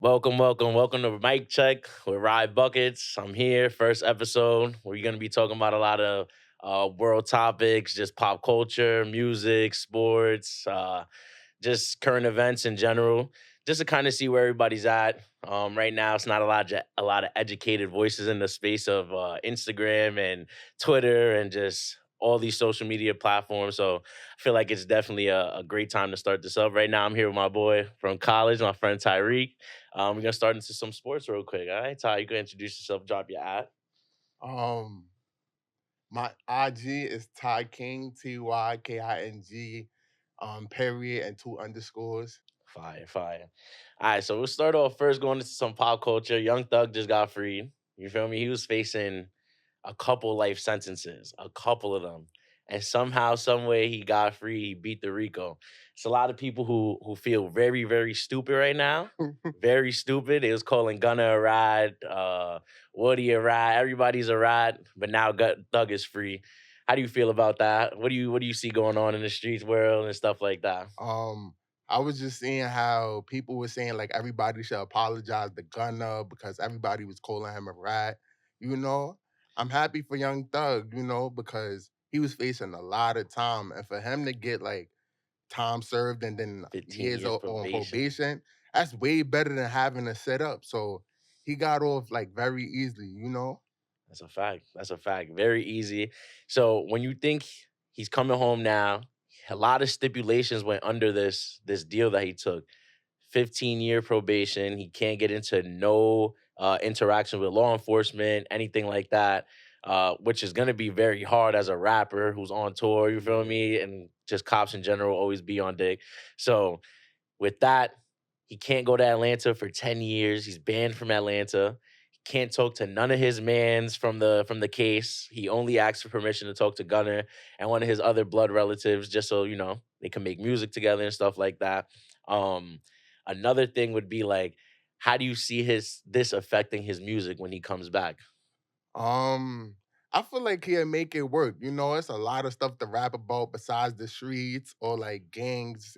Welcome to Mic Check with Rye Buckets. I'm here, first episode. We're going to be talking about a lot of world topics, just pop culture, music, sports, just current events in general, just to kind of see where everybody's at. Right now, it's not a lot of educated voices in the space of Instagram and Twitter and just all these social media platforms. So I feel like it's definitely a great time to start this up. Right now, I'm here with my boy from college, my friend Tyreek. We're gonna start into some sports real quick. All right, Ty, you can introduce yourself, drop your ad. Um, my IG is Ty King, TYKING, period and two underscores. Fire, fire. All right, so we'll start off first going into some pop culture. Young Thug just got freed. You feel me? He was facing a couple life sentences, a couple of them. And somehow, some way he got free, he beat the Rico. It's a lot of people who feel very, very stupid right now. Very stupid. They was calling Gunna a rat, Woody a rat, everybody's a rat, but now Thug is free. How do you feel about that? What do you see going on in the streets world and stuff like that? um, I was just seeing how people were saying like everybody should apologize to Gunna because everybody was calling him a rat. You know, I'm happy for Young Thug, because he was facing a lot of time, and for him to get like time served and then 15 years years on probation. probation, that's way better than having to sit up. So he got off like very easily. That's a fact. That's a fact. Very easy. So when you think he's coming home now, a lot of stipulations went under this deal that he took. 15-year probation. He can't get into no interaction with law enforcement, anything like that. Which is gonna be very hard as a rapper who's on tour, you feel Yeah. me? And just cops in general always be on dick. So with that, he can't go to Atlanta for 10 years. He's banned from Atlanta. He can't talk to none of his mans from the case. He only asks for permission to talk to Gunner and one of his other blood relatives, just so they can make music together and stuff like that. Um, Another thing would be like, how do you see his this affecting his music when he comes back? Um, I feel like he'll make it work. It's a lot of stuff to rap about besides the streets or like gangs.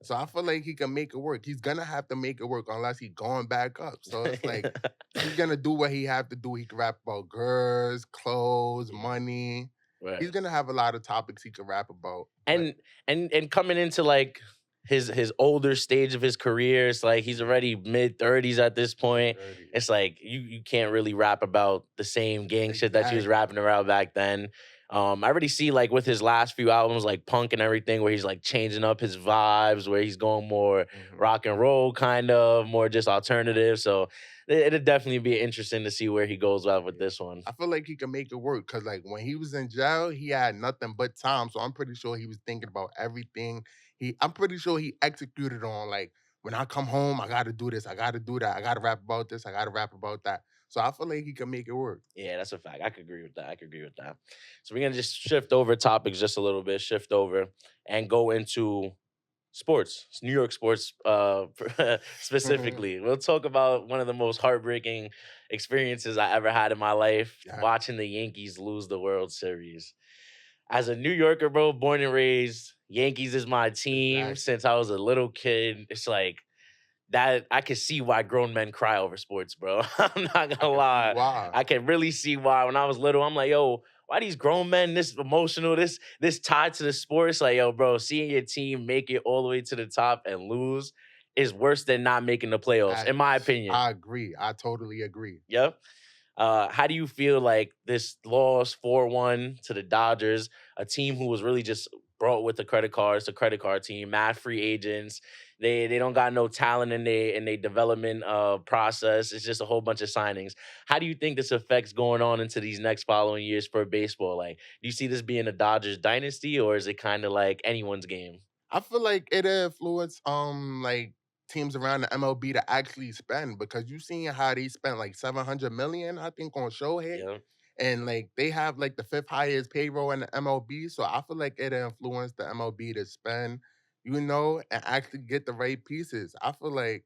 So I feel like he can make it work. He's gonna have to make it work unless he going back up. So it's like he's gonna do what he have to do. He can rap about girls, clothes, Yeah, money. He's right. gonna have a lot of topics he can rap about. But And coming into like his older stage of his career, it's like he's already mid-30s at this point. dirty. It's like you can't really rap about the same gang shit that you was Exactly. rapping around back then. I already see like with his last few albums, like Punk and everything, where he's like changing up his vibes, where he's going more Mhm. rock and roll, kind of more just alternative. So it'll definitely be interesting to see where he goes out with Yeah. this one. I feel like he can make it work because, like, when he was in jail, he had nothing but time. So I'm pretty sure he was thinking about everything. I'm pretty sure he executed on like, when I come home, I got to do this, I got to do that, I got to rap about this, I got to rap about that. So I feel like he can make it work. Yeah, that's a fact. I could agree with that. I could agree with that. So we're gonna just shift over topics just a little bit, shift over and go into sports. It's New York sports specifically. We'll talk about one of the most heartbreaking experiences I ever had in my life, Yeah, watching the Yankees lose the World Series. As a New Yorker, bro, born and raised, Yankees is my team exactly. since I was a little kid. It's like that I can see why grown men cry over sports, bro. I'm not I gonna can see lie. why. I can really see why. When I was little, I'm like, yo, why these grown men this emotional, this tied to the sports? Like, yo, bro, seeing your team make it all the way to the top and lose is worse than not making the playoffs, in my opinion. I agree. I totally agree. Yep. How do you feel like this loss 4-1 to the Dodgers, a team who was really just brought with the credit card team, mad free agents. They don't got no talent in their development process. It's just a whole bunch of signings. How do you think this affects going on into these next following years for baseball? Like, do you see this being a Dodgers dynasty or is it kind of like anyone's game? I feel like it influenced like teams around the MLB to actually spend because you seen how they spent like 700 million, I think, on Shohei. Yeah. And like they have like the fifth highest payroll in the MLB. So I feel like it influenced the MLB to spend, and actually get the right pieces. I feel like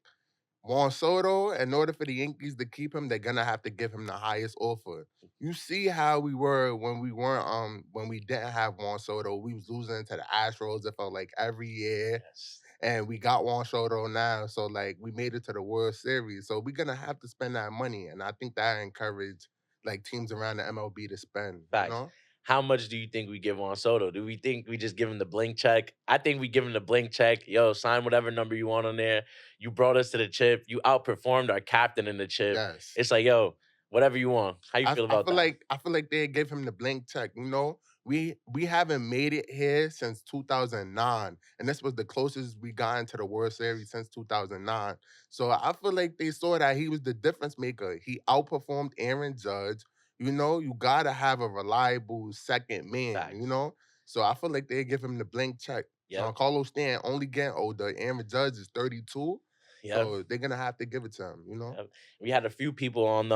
Juan Soto, in order for the Yankees to keep him, they're gonna have to give him the highest offer. You see how we were when we didn't have Juan Soto. We was losing to the Astros, it felt like every year. Yes. and we got Juan Soto now. So like we made it to the World Series. So we're gonna have to spend that money, and I think that encourage like teams around the MLB to spend. You Facts. know? How much do you think we give on Soto? Do we think we just give him the blank check? I think we give him the blank check. Yo, sign whatever number you want on there. You brought us to the chip. You outperformed our captain in the chip. Yes. It's like, yo, whatever you want. How you feel I about feel that? like they give him the blank check. You know, we haven't made it here since 2009, and this was the closest we got into the World Series since 2009. So I feel like they saw that he was the difference maker. He outperformed Aaron Judge. You know, you gotta have a reliable second man. You Facts. know, so I feel like they give him the blank check. Yep. Carlos Stan only getting older. Aaron Judge is 32, Yep. so they're gonna have to give it to him. You know, We had a few people on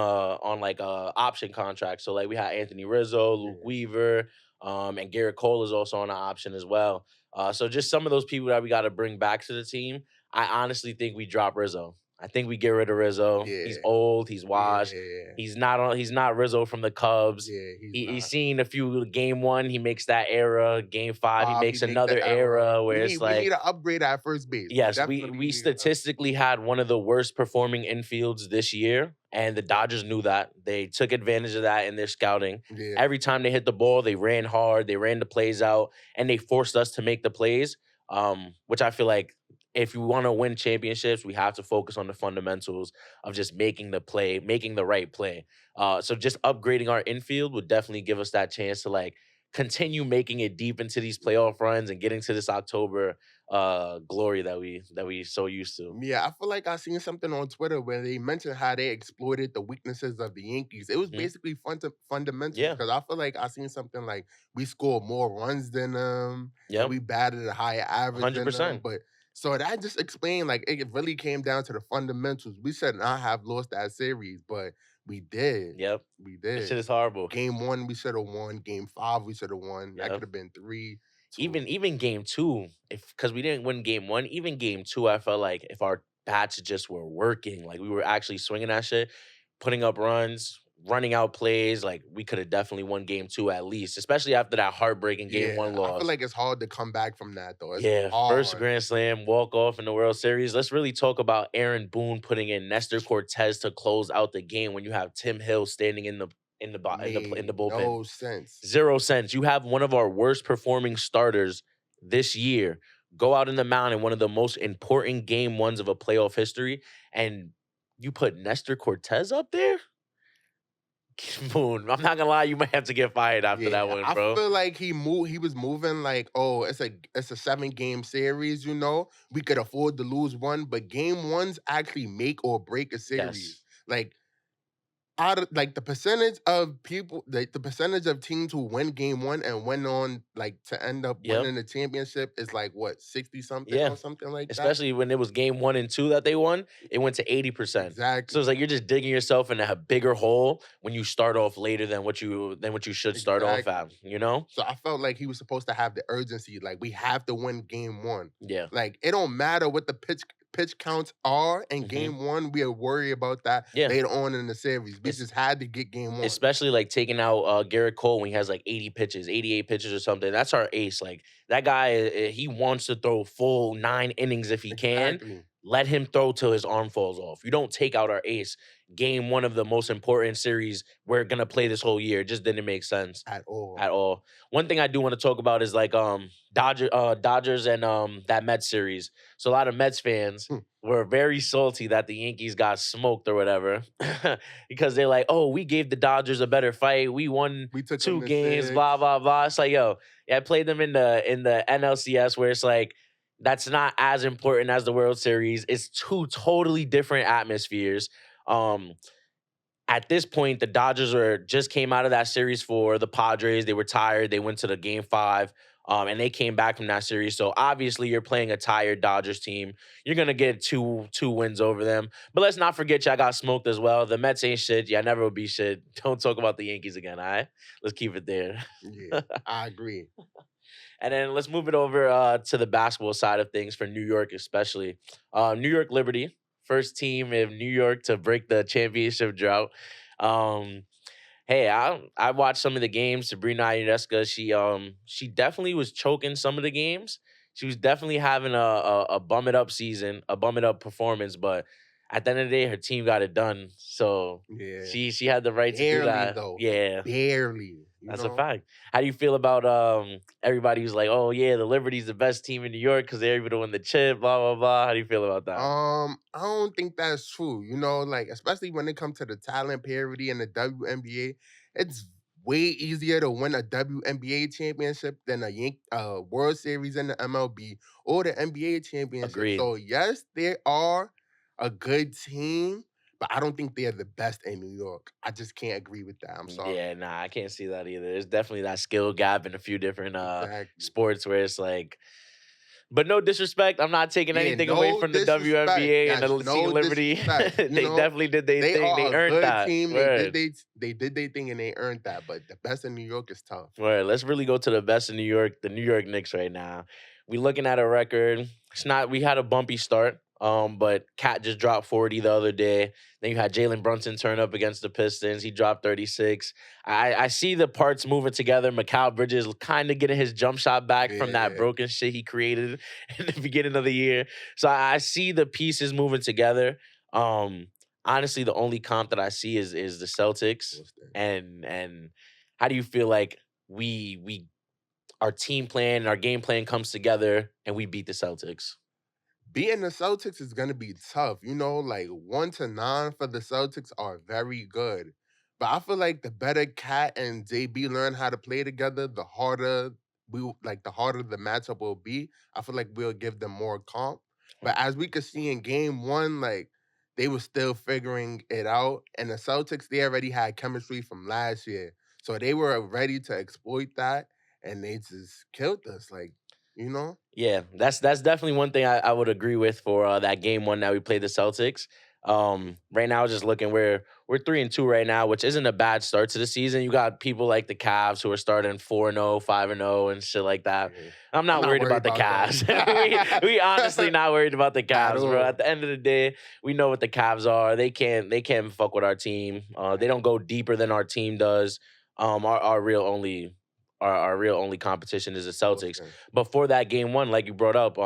like option contracts. So like we had Anthony Rizzo, Luke yeah, Weaver, and Garrett Cole is also on an option as well. So just some of those people that we got to bring back to the team. I honestly think we drop Rizzo. I think we get rid of Rizzo. He's yeah, old. He's washed. yeah. He's not on. He's not Rizzo from the Cubs. Yeah, he's He's not. seen a few game one. He makes that era. Game five, he 5, he makes make the another error. era where it's We like need an upgrade at first base. We yes, we definitely we need a statistically had one of the worst performing infields this year, and the Dodgers knew that. They took advantage of that in their scouting. yeah, Every time they hit the ball, they ran hard, they ran the plays out, and they forced us to make the plays. Which I feel like if you want to win championships, we have to focus on the fundamentals of just making the play, making the right play. So just upgrading our infield would definitely give us that chance to like continue making it deep into these playoff runs and getting to this October glory that we so used to. yeah. I feel like I seen something on Twitter where they mentioned how they exploited the weaknesses of the Yankees. It was Mhm. basically fundamentals Yeah. because I feel like I seen something like we scored more runs than them and Yep. we batted a higher average than them. 100%. But so that just explained like it really came down to the fundamentals. We should not have lost that series, but we did. Yep. We That shit did. is horrible. Game one, we should have won. Game five, we should have won. That could Yep. have been 3-2. Even game two, if because we didn't win game one, even game two, I felt like if our bats just were working, like we were actually swinging that shit, putting up runs, running out plays, like we could have definitely won game two at least, especially after that heartbreaking game one Yeah, I feel loss. like it's hard to come back from that though. It's Yeah, first hard. Grand Slam walk off in the World Series. Let's really talk about Aaron Boone putting in Nestor Cortez to close out the game when you have Tim Hill standing in the Made bullpen. no sense. 0 cents. You have one of our worst performing starters this year go out in the mound in one of the most important game ones of a playoff history, and you put Nestor Cortez up there? Boone, I'm not gonna lie, you might have to get fired after that Yeah, one, I bro. feel like he was moving like, oh, it's a 7-game series, you know. We could afford to lose one, but game ones actually make or break a Yes. series. Like out of like the percentage of teams who win game one and went on like to end up Yep. winning the championship is like what 60 something Yeah. or something like that. Especially when it was game one and two that they won, it went to 80%. So it's Exactly. like you're just digging yourself in a bigger hole when you start off later than what you should start off Exactly. at, you know? So I felt like he was supposed to have the urgency, like we have to win game one. Yeah. Like it don't matter what the pitch counts are in Hmm. game one. We are worried about that Yeah. later on in the series. We It's just had to get game one. especially like taking out Garrett Cole when he has like 80 pitches, 88 pitches or something. That's our ace. Like that guy, he wants to throw full 9 innings if he can. Exactly. Let him throw till his arm falls off. You don't take out our ace. Game one of the most important series we're gonna play this whole year. It just didn't make sense At all. at all. One thing I do want to talk about is like Dodgers and that Mets series. So a lot of Mets fans Hmm. were very salty that the Yankees got smoked or whatever because they're like, "Oh, we gave the Dodgers a better fight. We won We took them two to games, 6. blah blah blah." It's like, yo, yeah, I played them in the NLCS where it's like that's not as important as the World Series. It's two totally different atmospheres. Um, at this point, the Dodgers were just came out of that series for the Padres. They were tired. They went to the game five. And they came back from that series. So obviously, you're playing a tired Dodgers team. You're gonna get two wins over them. But let's not forget, y'all got smoked as well. The Mets ain't shit. Y'all never will be shit. Don't talk about the Yankees again. All right, let's keep it there. Yeah, I agree. And then let's move it over to the basketball side of things for New York, especially. New York Liberty, first team in New York to break the championship drought. Um, hey, I watched some of the games. Sabrina Ionescu, she definitely was choking some of the games. She was definitely having a bum it up season, a bum it up performance, but at the end of the day, her team got it done. So Yeah. she had the right to do Barely that. though. Yeah, Barely, that's a fact. How do you feel about everybody who's like, oh yeah, the Liberty's the best team in New York because they're able to win the chip, blah blah blah. How do you feel about that? I don't think that's true. Like especially when it comes to the talent parity in the WNBA, it's way easier to win a WNBA championship than a World Series in the MLB or the NBA championship. Agreed. So yes, they are a good team, but I don't think they're the best in New York. I just can't agree with that. I'm sorry. Yeah, nah, I can't see that either. There's definitely that skill gap in a few different Exactly. sports where it's like, but no disrespect, I'm not taking Yeah, anything away no from the disrespect. WNBA and That's the Team no Liberty. disrespect. They definitely did their They thing. They are a earned good that. team. Word. They did their thing and they earned that. But the best in New York is tough. Word. Let's really go to the best in New York, the New York Knicks right now. We looking at a record. It's not. We had a bumpy start. But Cat just dropped 40 the other day. Then you had Jalen Brunson turn up against the Pistons. He dropped 36. I see the parts moving together. Mikal Bridges kind of getting his jump shot back from that Yeah. broken shit he created in the beginning of the year. So I see the pieces moving together. Honestly, the only comp that I see is the Celtics. What's that? And how do you feel like we our team plan and our game plan comes together and we beat the Celtics? Beating the Celtics is gonna be tough. Like 1-9 for the Celtics are very good. But I feel like the better Cat and JB learn how to play together, the harder the matchup will be. I feel like we'll give them more comp. But as we could see in game 1, like they were still figuring it out. And the Celtics, they already had chemistry from last year. So they were ready to exploit that and they just killed us. You know? Yeah, that's definitely one thing I would agree with for that game one that we played the Celtics. Right now, just looking, we're 3-2 right now, which isn't a bad start to the season. You got people like the Cavs who are starting 4-0, 5-0, and shit like that. Mhm. I'm I'm not not worried worried about the about Cavs. them. We honestly not worried about the At Cavs, bro. At all. the end of the day, we know what the Cavs are. They can't fuck with our team. They don't go deeper than our team does. Our real only competition is the Celtics. Okay. But for that game one, like you brought up,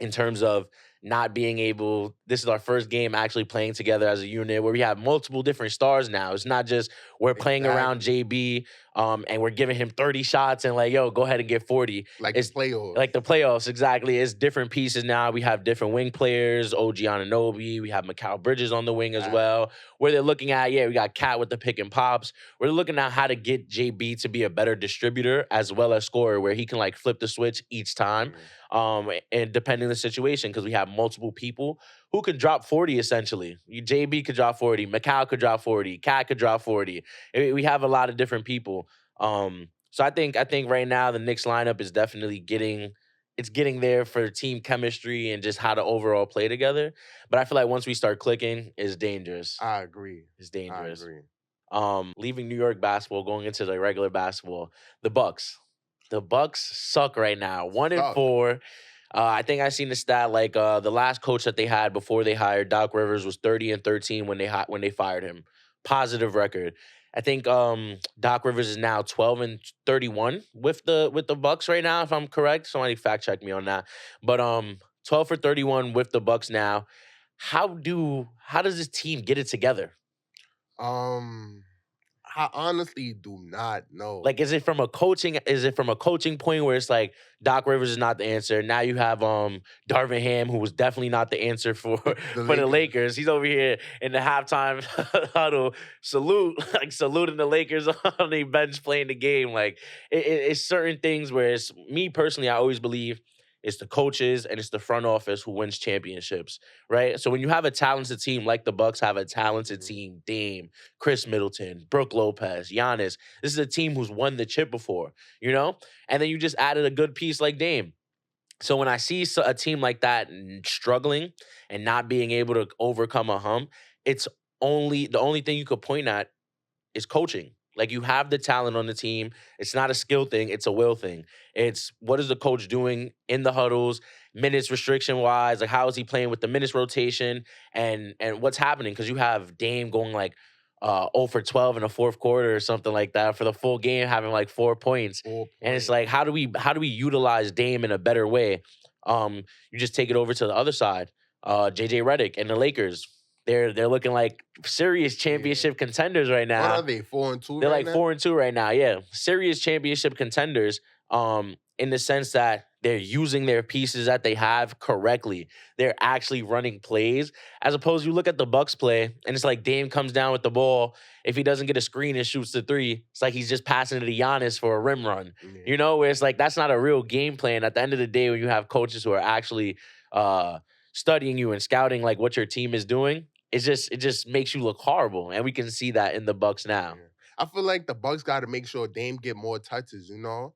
in terms of not being able, this is our first game actually playing together as a unit where we have multiple different stars now. It's not just we're playing around Exactly. JB and we're giving him 30 shots and like, yo, go ahead and get 40. Like the It's playoffs. like the playoffs, exactly. It's different pieces now. We have different wing players, OG Anunoby. We have Mikal Bridges on the wing as Facts. well. Where they're looking at, yeah, we got Cat with the pick and pops. We're looking at how to get JB to be a better distributor as well as scorer, where he can like flip the switch each time. And depending on the situation, because we have multiple people who could drop 40 essentially. JB could drop 40, Macau could drop 40, Cat could drop 40. We have a lot of different people. So I think right now the Knicks lineup is definitely getting there for team chemistry and just how to overall play together. But I feel like once we start clicking, it's dangerous. I agree. It's I dangerous. agree. Leaving New York basketball, going into the regular basketball, the Bucks. The Bucks suck right now. 1 and Suck. 4. I think I seen the stat like the last coach that they had before they hired Doc Rivers was 30-13 when they fired him. Positive record. I think Doc Rivers is now 12-31 with the Bucks right now, if I'm correct. Somebody fact check me on that. But 12 for 31 with the Bucks now. How does this team get it together? Um, I honestly do not know. Like, is it from a coaching point where it's like Doc Rivers is not the answer? Now you have Darvin Ham, who was definitely not the answer for The for the Lakers. Lakers. He's over here in the halftime huddle, saluting the Lakers on the bench playing the game. Like it's certain things where it's me personally, I always believe it's the coaches and it's the front office who wins championships, right? So when you have a talented team like the Bucks have a talented Mhm. team, Dame, Chris Middleton, Brooke Lopez, Giannis. This is a team who's won the chip before, you know? And then you just added a good piece like Dame. So when I see a team like that struggling and not being able to overcome a hump, it's the only thing you could point at is coaching. Like you have the talent on the team. It's not a skill thing, it's a will thing. It's what is the coach doing in the huddles, minutes restriction wise, like how is he playing with the minutes rotation and what's happening? Because you have Dame going like 0 for 12 in the fourth quarter or something like that for the full game, having like 4 points. Full And it's point. like, how do we utilize Dame in a better way? You just take it over to the other side. JJ Redick and the Lakers. They're looking like serious Yeah. championship contenders right What are now. they? 4-2 They're right like now? 4-2 right now. Yeah. Serious championship contenders. In the sense that they're using their pieces that they have correctly. They're actually running plays. As opposed, you look at the Bucks play, and it's like Dame comes down with the ball. If he doesn't get a screen and shoots the three, it's like he's just passing it to Giannis for a rim run. Yeah. Where it's like that's not a real game plan. At the end of the day, when you have coaches who are actually studying you and scouting like what your team is doing, it just makes you look horrible. And we can see that in the Bucks now. Yeah. I feel like the Bucks got to make sure Dame get more touches, you know?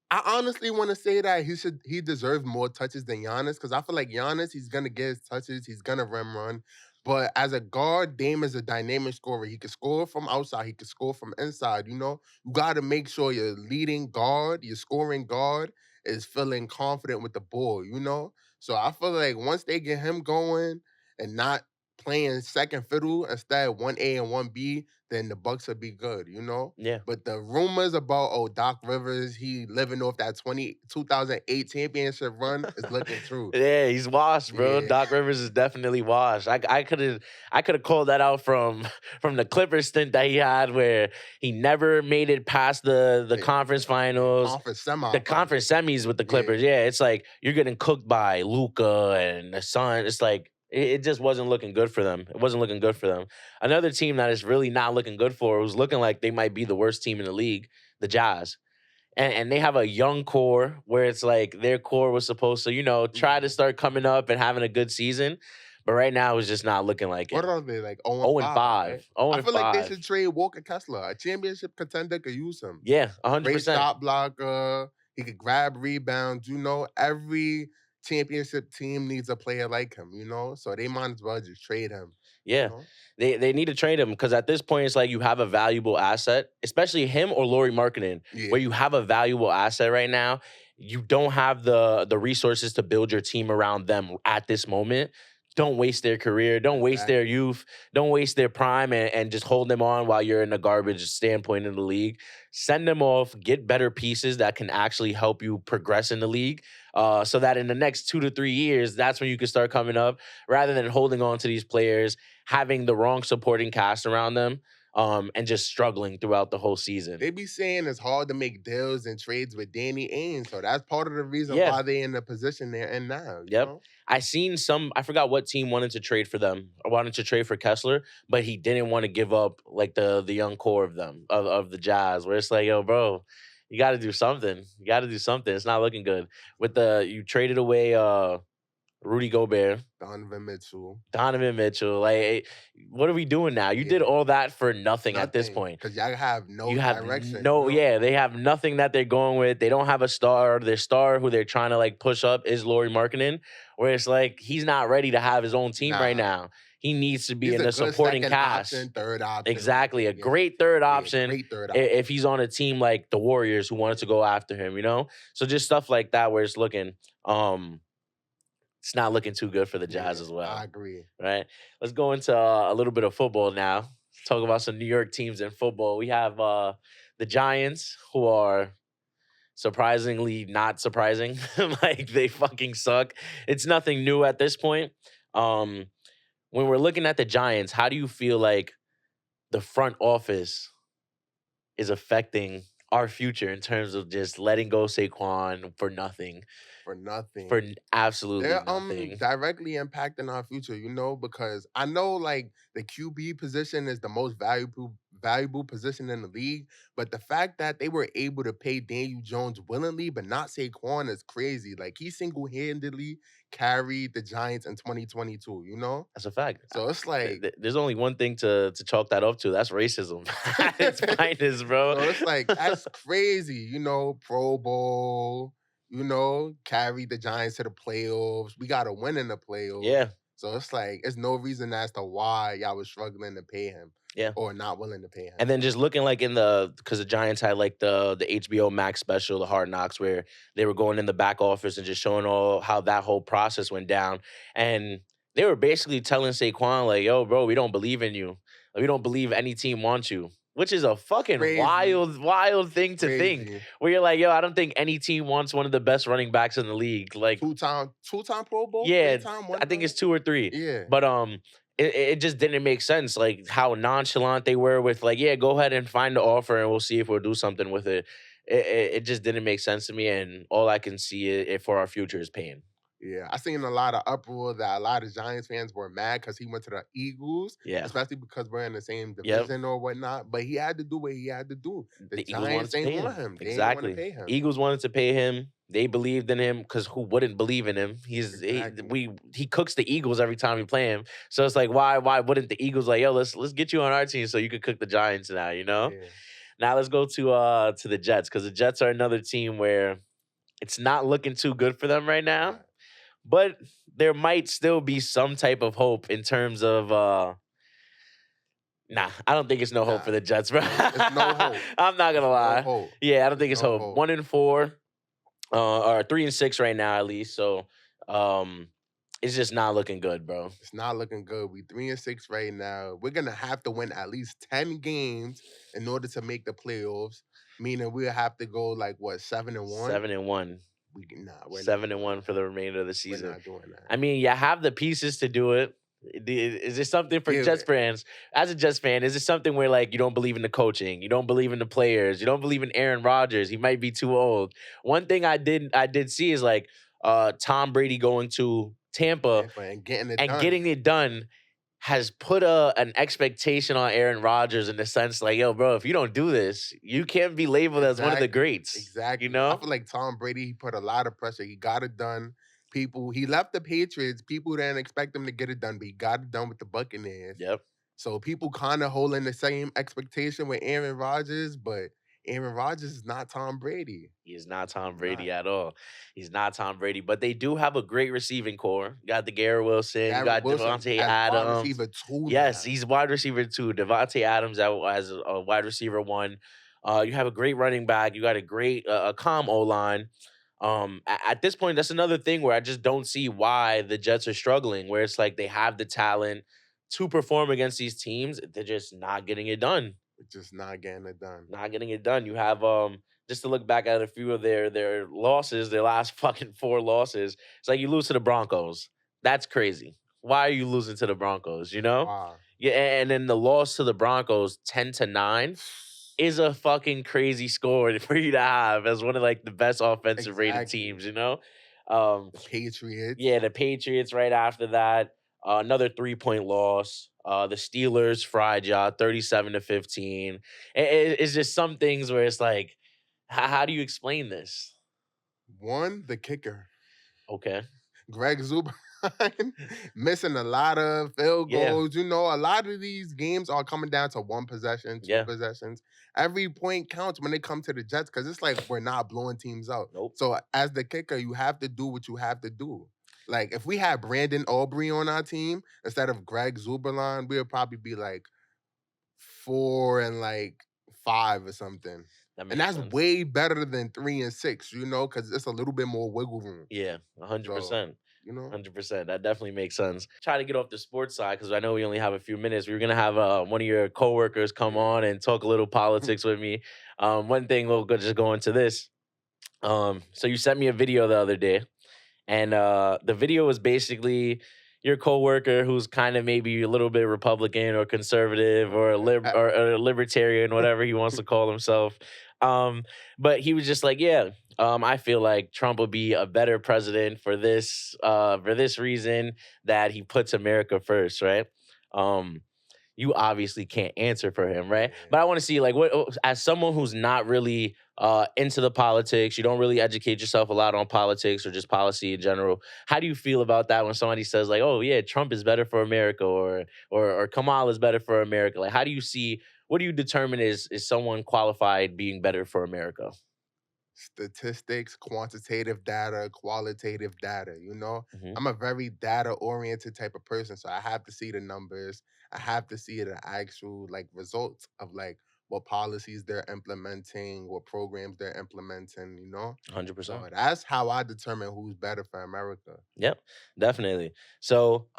I honestly want to say that he deserves more touches than Giannis because I feel like Giannis, he's gonna get his touches, he's gonna rim run. But as a guard, Dame is a dynamic scorer. He can score from outside, he can score from inside. You gotta make sure your leading guard, your scoring guard, is feeling confident with the ball. So I feel like once they get him going and not playing second fiddle, instead 1A and 1B, then the Bucks will be good. Yeah. But the rumors about Doc Rivers, he living off that 2008 championship run is looking true. Yeah, he's washed, bro. Yeah. Doc Rivers is definitely washed. I could have called that out from from the Clippers stint that he had, where he never made it past the The conference finals, conference the semifinals. conference semis with the Yeah. Clippers. Yeah, it's like you're getting cooked by Luca and the Sun. It's like it just wasn't looking good for them. It wasn't looking good for them. Another team that is really not looking good for, who's looking like they might be the worst team in the league, the Jazz. And they have a young core where it's like their core was supposed to, try to Mhm. start coming up and having a good season. But right now it's just not looking like What it. are they, like 0 and 0 and 5, right? 5. 0 I and feel like they 5. should trade Walker Kessler. A championship contender could use him. Yeah, Great 100%. shot blocker. He could grab rebounds. Every championship team needs a player like him. So they might as well just trade him. You Yeah. know? They need to trade him because at this point it's like you have a valuable asset, especially him or Laurie Markkinen, Yeah. where you have a valuable asset right now. You don't have the resources to build your team around them at this moment. Don't waste their career. Don't waste their Exactly. youth. Don't waste their prime and just hold them on while you're in a garbage standpoint in the league. Send them off. Get better pieces that can actually help you progress in the league. So that in the next 2 to 3 years, that's when you can start coming up rather than holding on to these players, having the wrong supporting cast around them, and just struggling throughout the whole season. They be saying it's hard to make deals and trades with Danny Ainge, so that's part of the reason Yeah. why they in the position they're in now. You Yep. know? I forgot what team wanted to trade for them or wanted to trade for Kessler, but he didn't want to give up like the young core of them, of the Jazz, where it's like, yo, bro, you gotta do something. You gotta do something. It's not looking good. You traded away Rudy Gobert, Donovan Mitchell, Donovan Mitchell. Like, what are we doing now? You did yeah, all that for nothing at this nothing point. because y'all have no You have direction. no, yeah, they have nothing that they're going with. They don't have a star. Their star who they're trying to like push up is Laurie Markkinen, where it's like he's not ready to have his own team right Nah, now. He needs to be he's in a the good supporting second cast. option, third option. Exactly. A Yeah, great third yeah, option great third option. if he's on a team like the Warriors who wanted to go after him. So just stuff like that where it's not looking too good for the Jazz Yeah, as I well. agree. Right. Let's go into a little bit of football now. Talk about some New York teams in football. We have the Giants, who are surprisingly not surprising. Like they fucking suck. It's nothing new at this point. Um, when we're looking at the Giants, how do you feel like the front office is affecting our future in terms of just letting go Saquon for nothing, For for nothing. absolutely They're nothing? directly impacting our future, because I know like the QB position is the most valuable position in the league, but the fact that they were able to pay Daniel Jones willingly but not Saquon is crazy. Like he single-handedly carried the Giants in 2022. That's a fact. So it's like There's only one thing to chalk that up to. That's racism at its finest, bro. so it's like that's crazy, Pro Bowl, carried the Giants to the playoffs. We got to win in the playoffs. Yeah, So it's like it's no reason as to why y'all was struggling to pay him yeah. or not willing to pay him. And then just looking like because the Giants had like the HBO Max special, the Hard Knocks, where they were going in the back office and just showing all how that whole process went down. And they were basically telling Saquon, like, yo, bro, we don't believe in you. We don't believe any team wants you, which is a fucking Crazy, wild thing to think. crazy. Where you're like, yo, I don't think any team wants one of the best running backs in the league. Like, Two-time Pro Bowl, yeah, 3 time, I one think time. it's 2 or 3. Yeah, But it just didn't make sense, like how nonchalant they were with like, yeah, go ahead and find the offer and we'll see if we'll do something with it. It just didn't make sense to me, and all I can see for our future is pain. yeah. I seen a lot of uproar that a lot of Giants fans were mad because he went to the Eagles, Yeah. especially because we're in the same Yep. division or whatnot. But he had to do what he had to do. The The Eagles wanted Giants to ain't pay want him. him. They ain't want to Exactly. pay him. Eagles wanted to pay him. They believed in him because who wouldn't believe in him? Exactly. He cooks the Eagles every time we play him. So it's like, why wouldn't the Eagles like, yo, let's get you on our team so you could cook the Giants now, you know? Yeah. Now let's go to the Jets, because the Jets are another team where it's not looking too good for them right now. Right. But there might still be some type of hope in terms of nah, I don't think it's no hope Nah. for the Jets, bro. It's no hope. I'm not gonna It's no lie. hope. Yeah, I don't It's think it's no hope. hope. 1-4, or 3-6 right now at least. So um it's just not looking good, bro. It's not looking good. We 3-6 right now. We're gonna have to win at least 10 games in order to make the playoffs. Meaning we'll have to go like what 7-1. 7-1. We're not Seven and doing one for that. the remainder of the We're season. not doing that. I mean, you have the pieces to do it. Is this something for Yeah, Jets fans? As a Jets fan, is it something where like you don't believe in the coaching, you don't believe in the players, you don't believe in Aaron Rodgers? He might be too old. One thing I did see is like Tom Brady going to Tampa Tampa and getting it and done. getting it done has put an expectation on Aaron Rodgers in the sense like, yo, bro, if you don't do this, you can't be labeled as one of the Exactly. greats. You Exactly. I know? feel like Tom Brady, he put a lot of pressure. He got it done. He left the Patriots. People didn't expect him to get it done, but he got it done with the Buccaneers. Yep. So people kind of holding the same expectation with Aaron Rodgers, but Aaron Rodgers is not Tom Brady. He is not Tom He's not. Brady at all. He's not Tom Brady, but they do have a great receiving core. You got the Garrett Wilson, you Garrett got Wilson Devontae as wide Adams. receiver two Yes, now. he's wide receiver too. Devontae Adams as a wide receiver one. You have a great running back. You got a great a calm O line. At this point, that's another thing where I just don't see why the Jets are struggling. Where it's like they have the talent to perform against these teams, they're just not getting it done. Just not getting it done. Not getting it done. You have just to look back at a few of their losses, their last fucking 4 losses. It's like you lose to the Broncos. That's crazy. Why are you losing to the Broncos, you know? Wow. Yeah, and then the loss to the Broncos 10-9 is a fucking crazy score for you to have as one of like the best offensive rated Exactly. teams, you know? Um The Patriots. yeah, the Patriots right after that, another 3-point loss. The Steelers fried y'all 37-15. It's just some things where it's like, how do you explain this? One, the kicker. Okay. Greg Zuberman missing a lot of field Yeah. goals. You know, a lot of these games are coming down to one possession, two Yeah. possessions. Every point counts when they come to the Jets because it's like we're not blowing teams out. Nope. So as the kicker, you have to do what you have to do. Like if we had Brandon Aubrey on our team instead of Greg Zuberman, we would probably be like 4-5 or something. That And makes that's sense. way better than 3-6, you know, because it's a little bit more wiggle room. Yeah, 100%. So, you know, 100%. That definitely makes sense. Try to get off the sports side because I know we only have a few minutes. We were gonna have one of your coworkers come Yeah. on and talk a little politics with me. One thing just go into this. So you sent me a video the other day, and the video was basically your coworker who's kind of maybe a little bit Republican or conservative or or a libertarian, whatever he wants to call himself. But he was just like, yeah, I feel like Trump would be a better president for this reason, that he puts America first, right? Um, you obviously can't answer for him, right? Yeah. But I want to see like what, as someone who's not really into the politics, you don't really educate yourself a lot on politics or just policy in general. How do you feel about that when somebody says like, "Oh yeah, Trump is better for America," or Kamala is better for America? Like, how do you see? What do you determine is someone qualified being better for America? Statistics, quantitative data, qualitative data, you know? Hmm. I'm a very data oriented type of person, so I have to see the numbers. I have to see the actual like results of like what policies they're implementing, what programs they're implementing, you know? 100%. So that's how I determine who's better for America. Yep, definitely. So,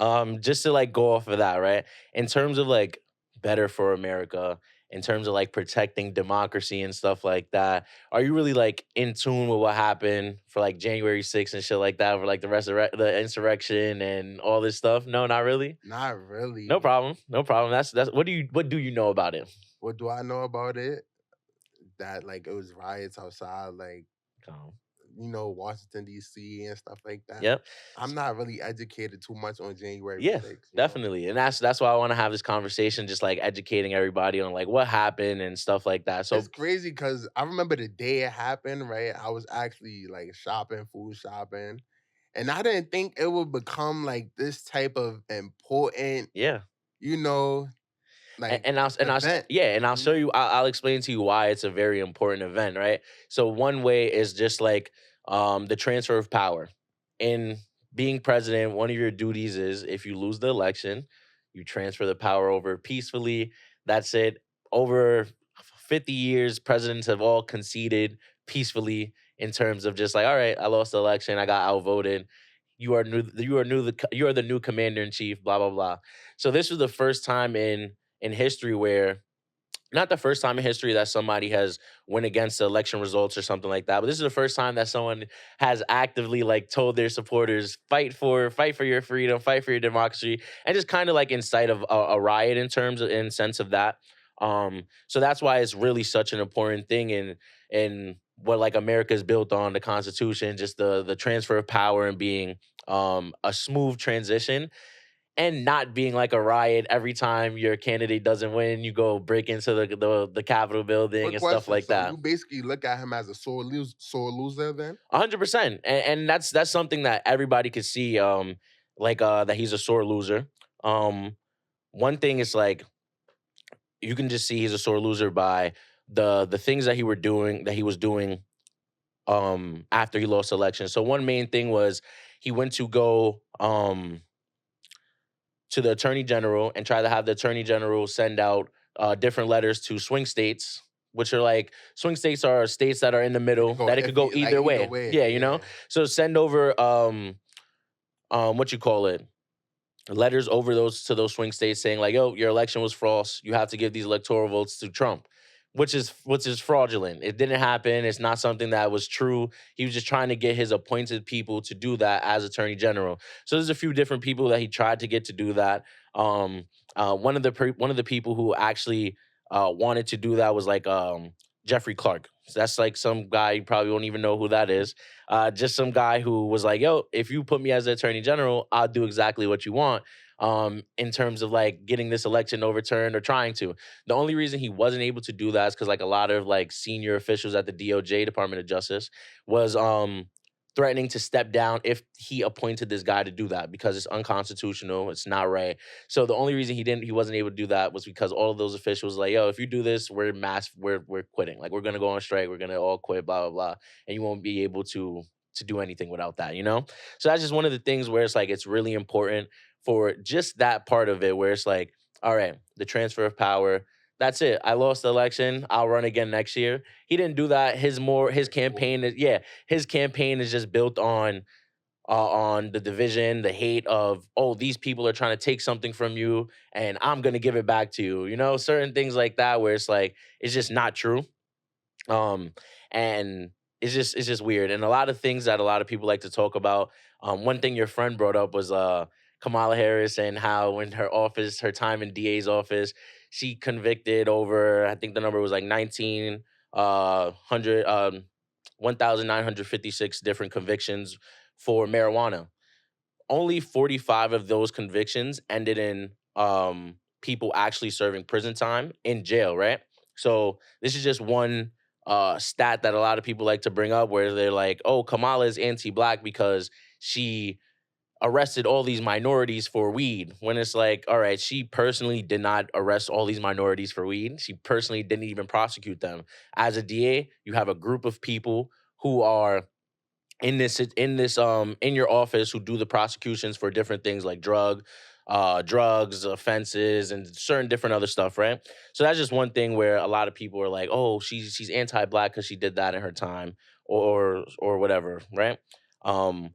just to like go off of that, right? In terms of like better for America in terms of like protecting democracy and stuff like that? Are you really like in tune with what happened for like January 6th and shit like that, for like the rest of the insurrection and all this stuff? No, not really. Not No really. problem. No problem. That's what do you know about it? What do I know about it? That like it was riots outside, like, Um, Washington D.C. and stuff like that. yep. I'm not really educated too much on January Yeah, 6th. definitely. And that's why I want to have this conversation, just like educating everybody on like what happened and stuff like that. It's So crazy because I remember the day it happened, right? I was actually like shopping, food shopping, and I didn't think it would become like this type of important, yeah. you know, And, like and I'll and I'll event. yeah, and I'll You show know? you. I'll explain to you why it's a very important event, right? So one way is just like the transfer of power. In being president, one of your duties is if you lose the election, you transfer the power over peacefully. That's it. Over 50 years, presidents have all conceded peacefully in terms of just like, all right, I lost the election, I got outvoted. You are new. You are the new commander in chief. Blah blah blah. So this was the first time in history where, not the first time in history that somebody has went against the election results or something like that, but this is the first time that someone has actively like told their supporters fight for your freedom, fight for your democracy, and just kind of like incite of a riot in terms of, in sense of that. So that's why it's really such an important thing in what like America is built on, the Constitution, just the transfer of power and being a smooth transition, and not being like a riot every time your candidate doesn't win. You go break into the Capitol building Quick and stuff question. like So that. you basically look at him as a sore loser then? 100%, and that's something that everybody could see. That he's a sore loser. Um, One thing is like you can just see he's a sore loser by the things that he was doing after he lost the election. So one main thing was he went to go to the attorney general and try to have the attorney general send out different letters to swing states, which are like, swing states are states that are in the It could middle, go that it could go iffy, like either either way. way. Yeah, you know. Yeah. So send over what you call it, letters over those to those swing states saying like, "Yo, your election was false. You have to give these electoral votes to Trump," which is fraudulent. It didn't happen. It's not something that was true. He was just trying to get his appointed people to do that as Attorney General. So there's a few different people that he tried to get to do that. Um, one of the people who actually wanted to do that was like Jeffrey Clark. So that's like some guy you probably won't even know who that is. Just some guy who was like, "Yo, if you put me as the attorney general, I'll do exactly what you want." In terms of like getting this election overturned or trying to. The only reason he wasn't able to do that is because like a lot of like senior officials at the DOJ, Department of Justice, was threatening to step down if he appointed this guy to do that because it's unconstitutional. It's not right. So the only reason he wasn't able to do that was because all of those officials like, "Yo, if you do this, we're quitting. Like we're gonna go on strike. We're gonna all quit. Blah blah blah, and you won't be able to do anything without that." You know. So that's just one of the things where it's like it's really important for just that part of it, where it's like, all right, the transfer of power. That's it. I lost the election. I'll run again next year. He didn't do that. His Like, cool. campaign is, yeah, his campaign is just built on the division, the hate of, oh, these people are trying to take something from you and I'm going to give it back to you. You know, certain things like that where it's like it's just not true. Um and it's just weird. And a lot of things that a lot of people like to talk about. One thing your friend brought up was Kamala Harris and how in her time in DA's office, she convicted over, I think the number was like 19 hundred 1956 different convictions for marijuana. Only 45 of those convictions ended in people actually serving prison time in jail, right? So this is just one stat that a lot of people like to bring up where they're like, "Oh, Kamala is anti-black because she arrested all these minorities for weed," when it's like, all right, she personally did not arrest all these minorities for weed. She personally didn't even prosecute them. As a DA, you have a group of people who are in your office who do the prosecutions for different things like drugs, offenses, and certain different other stuff, right? So that's just one thing where a lot of people are like, "Oh, she's anti-black because she did that in her time," or whatever, right? um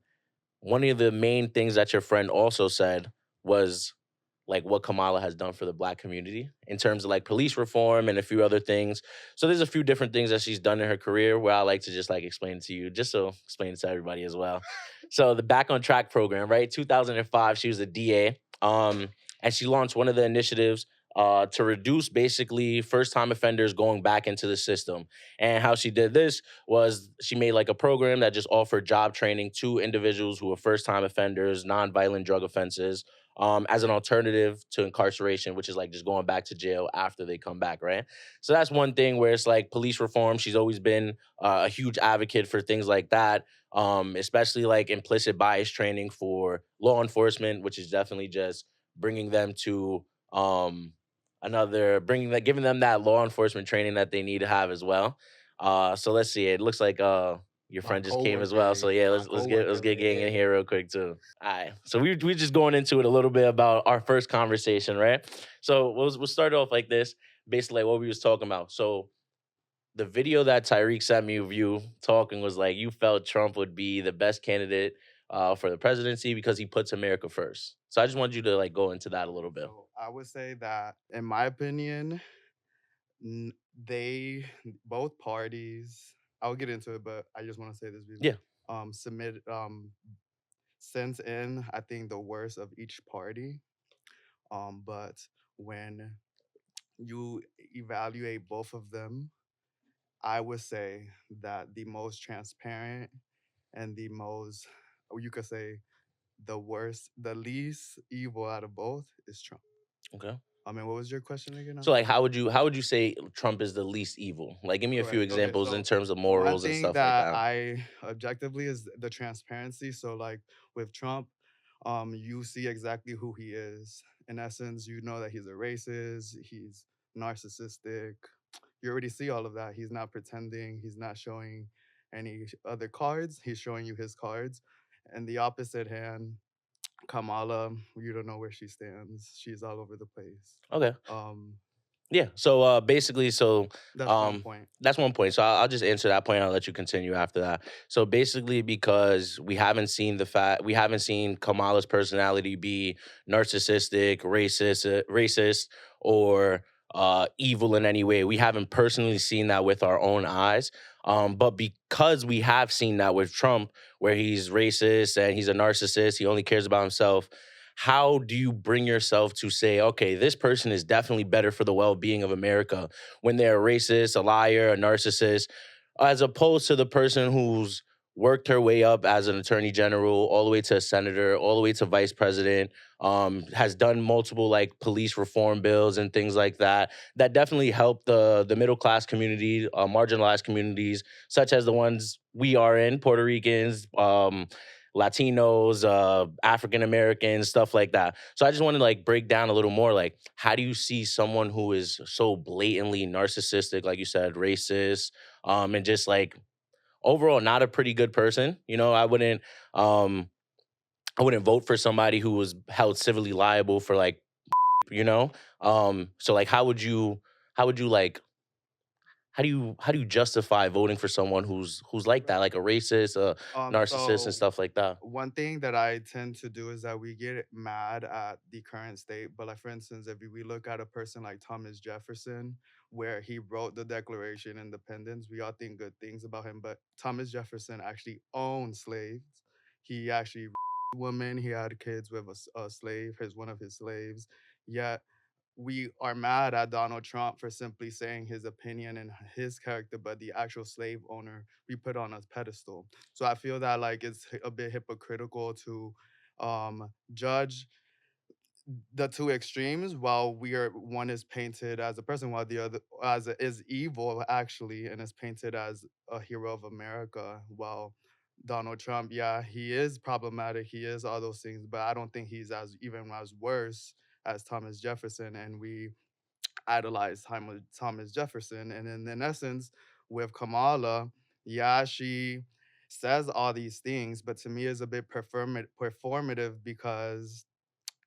One of the main things that your friend also said was like what Kamala has done for the black community in terms of like police reform and a few other things. So there's a few different things that she's done in her career where I like to just like explain it to you, just so explain it to everybody as well. So the Back on Track program, right? 2005, she was a DA. And she launched one of the initiatives to reduce basically first time offenders going back into the system. And how she did this was she made like a program that just offered job training to individuals who were first time offenders, non-violent drug offenses, as an alternative to incarceration, which is like just going back to jail after they come back, right? So that's one thing where it's like police reform. She's always been a huge advocate for things like that, especially like implicit bias training for law enforcement, which is definitely just bringing them to bringing that, giving them that law enforcement training that they need to have as well. So let's see. It looks like your My friend just came as well. So coworker, yeah, my let's coworker get right gang in here. here real quick too. All right. So we just going into it a little bit about our first conversation, right? So we'll start off like this, basically like what we was talking about. So the video that Tyreek sent me of you talking was like you felt Trump would be the best candidate for the presidency because he puts America first. So I just wanted you to like go into that a little bit. So I would say that, in my opinion, they both parties. I'll get into it, but I just want to say this: Yeah. submit sends in, I think, the worst of each party. But when you evaluate both of them, I would say that the most transparent and the most, or you could say, the worst, the least evil out of both is Trump. Okay. I mean, what was your question again? I'm So like sorry. how would you say Trump is the least evil? Like give me a few Correct. Okay. examples in So terms of one morals and thing stuff like that that. I objectively is the transparency. So like with Trump, you see exactly who he is. In essence, you know that he's a racist, he's narcissistic. You already see all of that. He's not pretending, he's not showing any other cards. He's showing you his cards. And the opposite hand, Kamala, you don't know where she stands. She's all over the place. Okay. Um, Yeah. So basically, so that's one um point. that's one point. So I'll just answer that point. I'll let you continue after that. So basically, because we haven't seen Kamala's personality be narcissistic, racist, or evil in any way. We haven't personally seen that with our own eyes. But because we have seen that with Trump, where he's racist and he's a narcissist, he only cares about himself. How do you bring yourself to say, okay, this person is definitely better for the well-being of America when they're a racist, a liar, a narcissist, as opposed to the person who's worked her way up as an attorney general, all the way to a senator, all the way to vice president, has done multiple like police reform bills and things like that, that definitely help the middle class community, marginalized communities, such as the ones we are in, Puerto Ricans, Latinos, African Americans, stuff like that. So I just want to like break down a little more like how do you see someone who is so blatantly narcissistic, like you said, racist, and just like overall not a pretty good person. Um I wouldn't vote for somebody who was held civilly liable for like, you know? So like how would you like how do you justify voting for someone who's like that, Right. like a racist, a narcissist and So stuff like that? one thing that I tend to do is that we get mad at the current state. But like for instance, if we look at a person like Thomas Jefferson, where he wrote the Declaration of Independence, we all think good things about him. But Thomas Jefferson actually owned slaves. He actually women. He had kids with a slave, his one of his slaves. Yet we are mad at Donald Trump for simply saying his opinion and his character, but the actual slave owner we put on a pedestal. So I feel that like it's a bit hypocritical to judge the two extremes while we are one is painted as a person while the other is evil actually and is painted as a hero of America while Donald Trump, yeah, he is problematic, he is all those things, but I don't think he's as even as worse as Thomas Jefferson, and we idolize Thomas Jefferson. And in essence, with Kamala, yeah, she says all these things, but to me is a bit performative because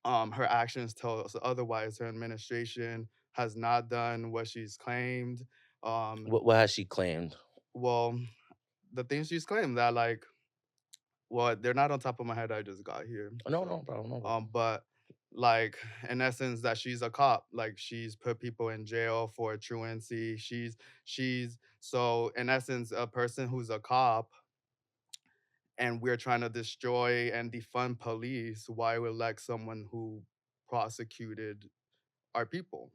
her actions tell us otherwise. Her administration has not done what she's claimed. Um, What has she claimed? well, the things she's claimed that they're not on top of my head. I just got here, No, no so problem, no problem. but like in essence that she's a cop, like she's put people in jail for truancy. She's so in essence a person who's a cop, and we're trying to destroy and defund police. Why we elect someone who prosecuted our people?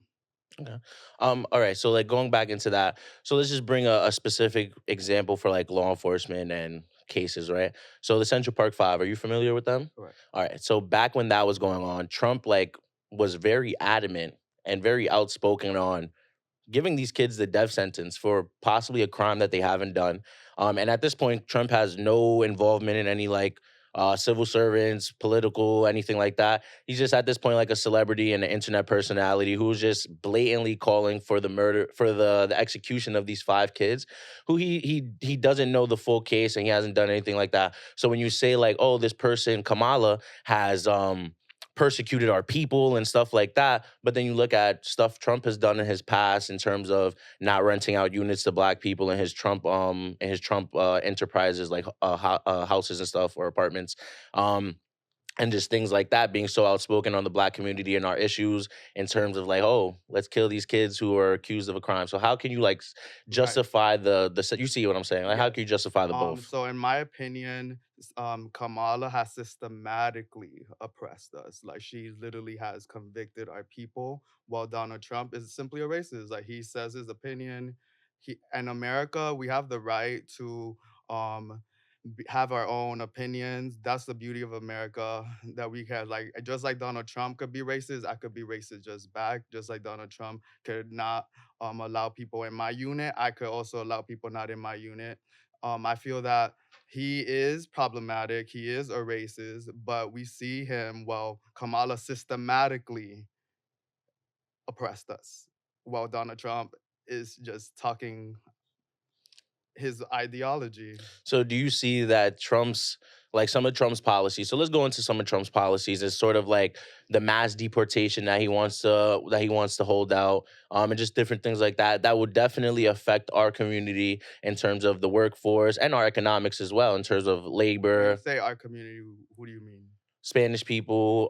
Okay. All right. So like going back into that. So let's just bring a specific example for like law enforcement and cases, right? So the Central Park Five, are you familiar with them? Correct. All right. So back when that was going on, Trump like was very adamant and very outspoken on giving these kids the death sentence for possibly a crime that they haven't done. And at this point, Trump has no involvement in any like civil servants, political, anything like that. He's just at this point like a celebrity and an internet personality who's just blatantly calling for the murder, for the execution of these five kids, who he doesn't know the full case and he hasn't done anything like that. So when you say like, oh, this person Kamala has persecuted our people and stuff like that. But then you look at stuff Trump has done in his past in terms of not renting out units to black people in his Trump enterprises like houses and stuff or apartments. Um and just things like that, being so outspoken on the black community and our issues in terms of like, oh, let's kill these kids who are accused of a crime. So how can you like Right. justify you see what I'm saying? Like how Yes. can you justify the both? So in my opinion, Kamala has systematically oppressed us. Like she literally has convicted our people, while Donald Trump is simply a racist. Like he says his opinion. He in America, we have the right to um have our own opinions. That's the beauty of America, that we can like just like Donald Trump could be racist, I could be racist just back. Just like Donald Trump could not allow people in my unit, I could also allow people not in my unit. I feel that he is problematic. He is a racist, but we see him, well, Kamala systematically oppressed us, while Donald Trump is just talking his ideology. So do you see that Trump's like some of Trump's policies? So let's go into some of Trump's policies as sort of like the mass deportation that he wants to hold out, and just different things like that. That would definitely affect our community in terms of the workforce and our economics as well, in terms of When you labor, say our community, who do you mean? Spanish people.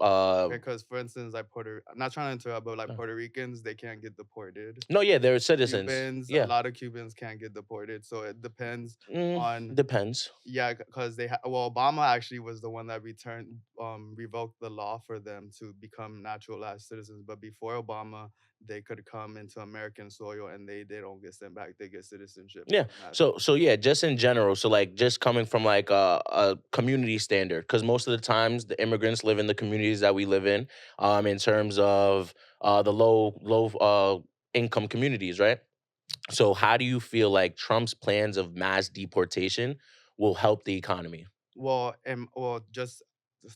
Because for instance, like I'm not trying to interrupt, but like Puerto Ricans, they can't get deported. No, yeah, they're citizens. Cubans, a Yeah, lot of Cubans can't get deported. So it depends on, depends. yeah, because well, Obama actually was the one that revoked the law for them to become naturalized citizens. But before Obama, they could come into American soil and they don't get sent back. They get citizenship Yeah. automatically. So yeah, just in general. So like just coming from like a community standard, because most of the times the immigrants live in the communities that we live in terms of the low income communities, right? So how do you feel like Trump's plans of mass deportation will help the economy? Just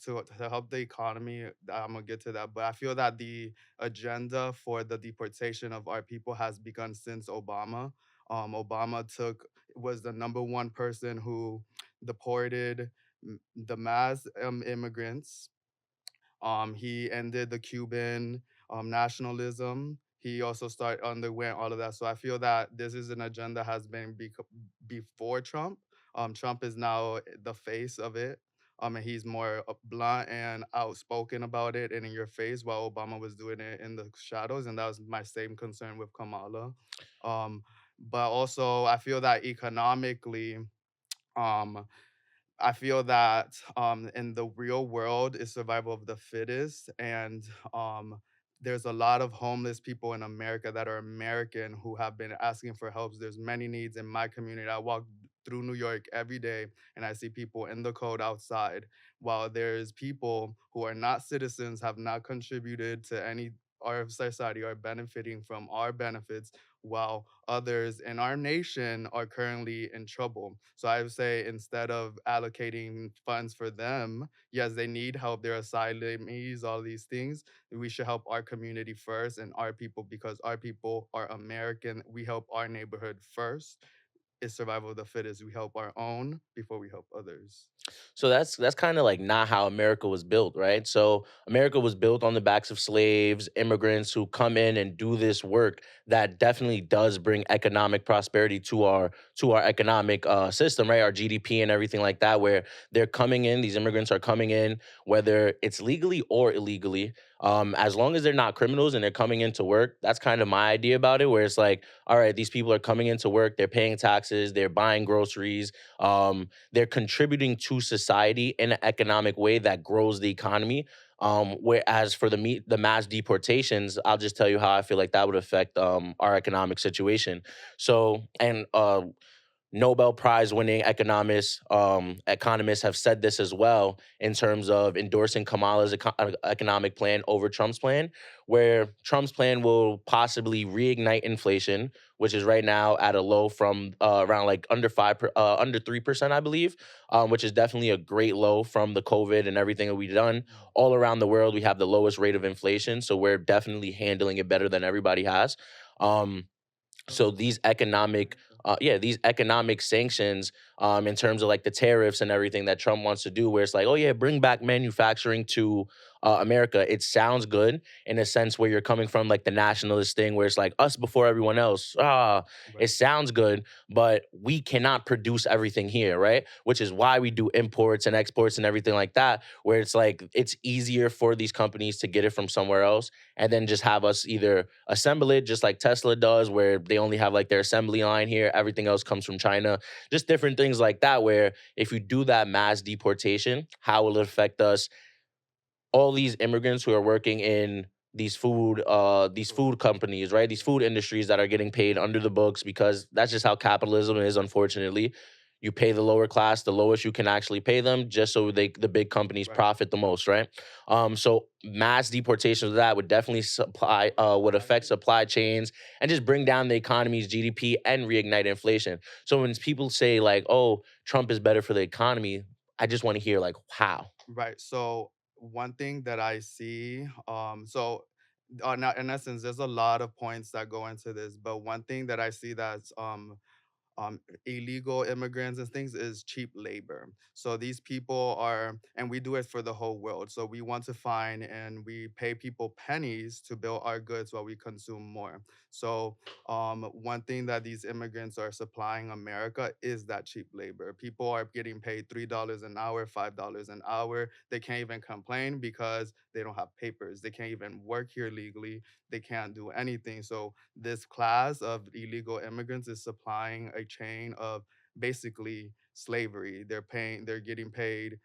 to help the economy, I'm gonna get to that. But I feel that the agenda for the deportation of our people has begun since Obama. Obama was the number one person who deported the mass immigrants. He ended the Cuban nationalism. He also underwent all of that. So I feel that this is an agenda has been before Trump. Trump is now the face of it. And he's more blunt and outspoken about it and in your face, while Obama was doing it in the shadows. And that was my same concern with Kamala. Um, but also, I feel that economically, um, I feel that in the real world is survival of the fittest, and um, there's a lot of homeless people in America that are American who have been asking for help. There's many needs in my community. I walk through New York every day, and I see people in the cold outside. While there's people who are not citizens, have not contributed to any our society, are benefiting from our benefits, while others in our nation are currently in trouble. So I would say instead of allocating funds for them, yes, they need help. They're asylees, all these things. We should help our community first and our people, because our people are American. We help our neighborhood first. It's survival of the fittest. We help our own before we help others. So that's kind of like not how America was built, right? So America was built on the backs of slaves, immigrants who come in and do this work that definitely does bring economic prosperity to our economic system, right? Our GDP and everything like that, where they're coming in, these immigrants are coming in, whether it's legally or illegally. As long as they're not criminals and they're coming into work, that's kind of my idea about it. Where it's like, all right, these people are coming into work, they're paying taxes, they're buying groceries, they're contributing to society in an economic way that grows the economy. Whereas for the mass deportations, I'll just tell you how I feel like that would affect our economic situation. So and Nobel Prize winning economists have said this as well in terms of endorsing Kamala's economic plan over Trump's plan, where Trump's plan will possibly reignite inflation, which is right now at a low from around like under 3%, I believe, which is definitely a great low from the COVID and everything that we've done all around the world. We have the lowest rate of inflation, so we're definitely handling it better than everybody has. Um, so these economic sanctions, in terms of like the tariffs and everything that Trump wants to do, where it's like, oh yeah, bring back manufacturing to America. It sounds good in a sense where you're coming from like the nationalist thing where it's like us before everyone else. It Right. sounds good, but we cannot produce everything here, right? Which is why we do imports and exports and everything like that, where it's like it's easier for these companies to get it from somewhere else and then just have us either assemble it just like Tesla does, where they only have like their assembly line here, everything else comes from China. Just different things like that, where if you do that mass deportation, how will it affect us? All these immigrants who are working in these food companies, right? These food industries that are getting paid under the books because that's just how capitalism is, unfortunately. You pay the lower class the lowest you can actually pay them just so the big companies Right. profit the most, right? So mass deportation of that would definitely would affect supply chains and just bring down the economy's GDP and reignite inflation. So when people say like, oh, Trump is better for the economy, I just want to hear like how. Right. So one thing that I see, now in essence, there's a lot of points that go into this, but one thing that I see that's illegal immigrants and things is cheap labor. So these people are, and we do it for the whole world. So we want to find and we pay people pennies to build our goods while we consume more. So one thing that these immigrants are supplying America is that cheap labor. People are getting paid $3 an hour, $5 an hour. They can't even complain because they don't have papers. They can't even work here legally. They can't do anything. So this class of illegal immigrants is supplying a chain of basically slavery. They're getting paid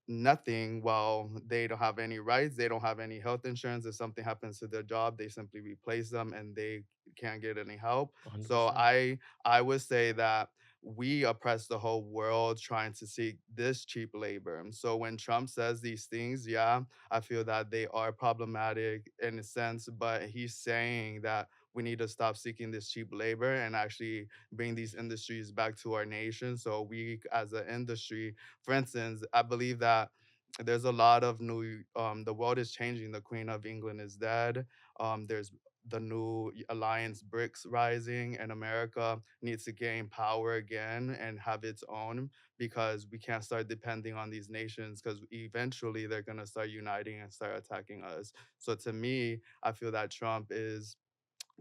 nothing while they don't have any rights, they don't have any health insurance. If something happens to their job, they simply replace them and they can't get any help. So 100%. I would say that we oppress the whole world trying to seek this cheap labor. So when Trump says these things, yeah, I feel that they are problematic in a sense, but he's saying that we need to stop seeking this cheap labor and actually bring these industries back to our nation. So we as an industry, for instance, I believe that there's a lot of new the world is changing. The Queen of England is dead. There's the new alliance BRICS rising, and America needs to gain power again and have its own, because we can't start depending on these nations, because eventually they're going to start uniting and start attacking us. So to me, I feel that Trump is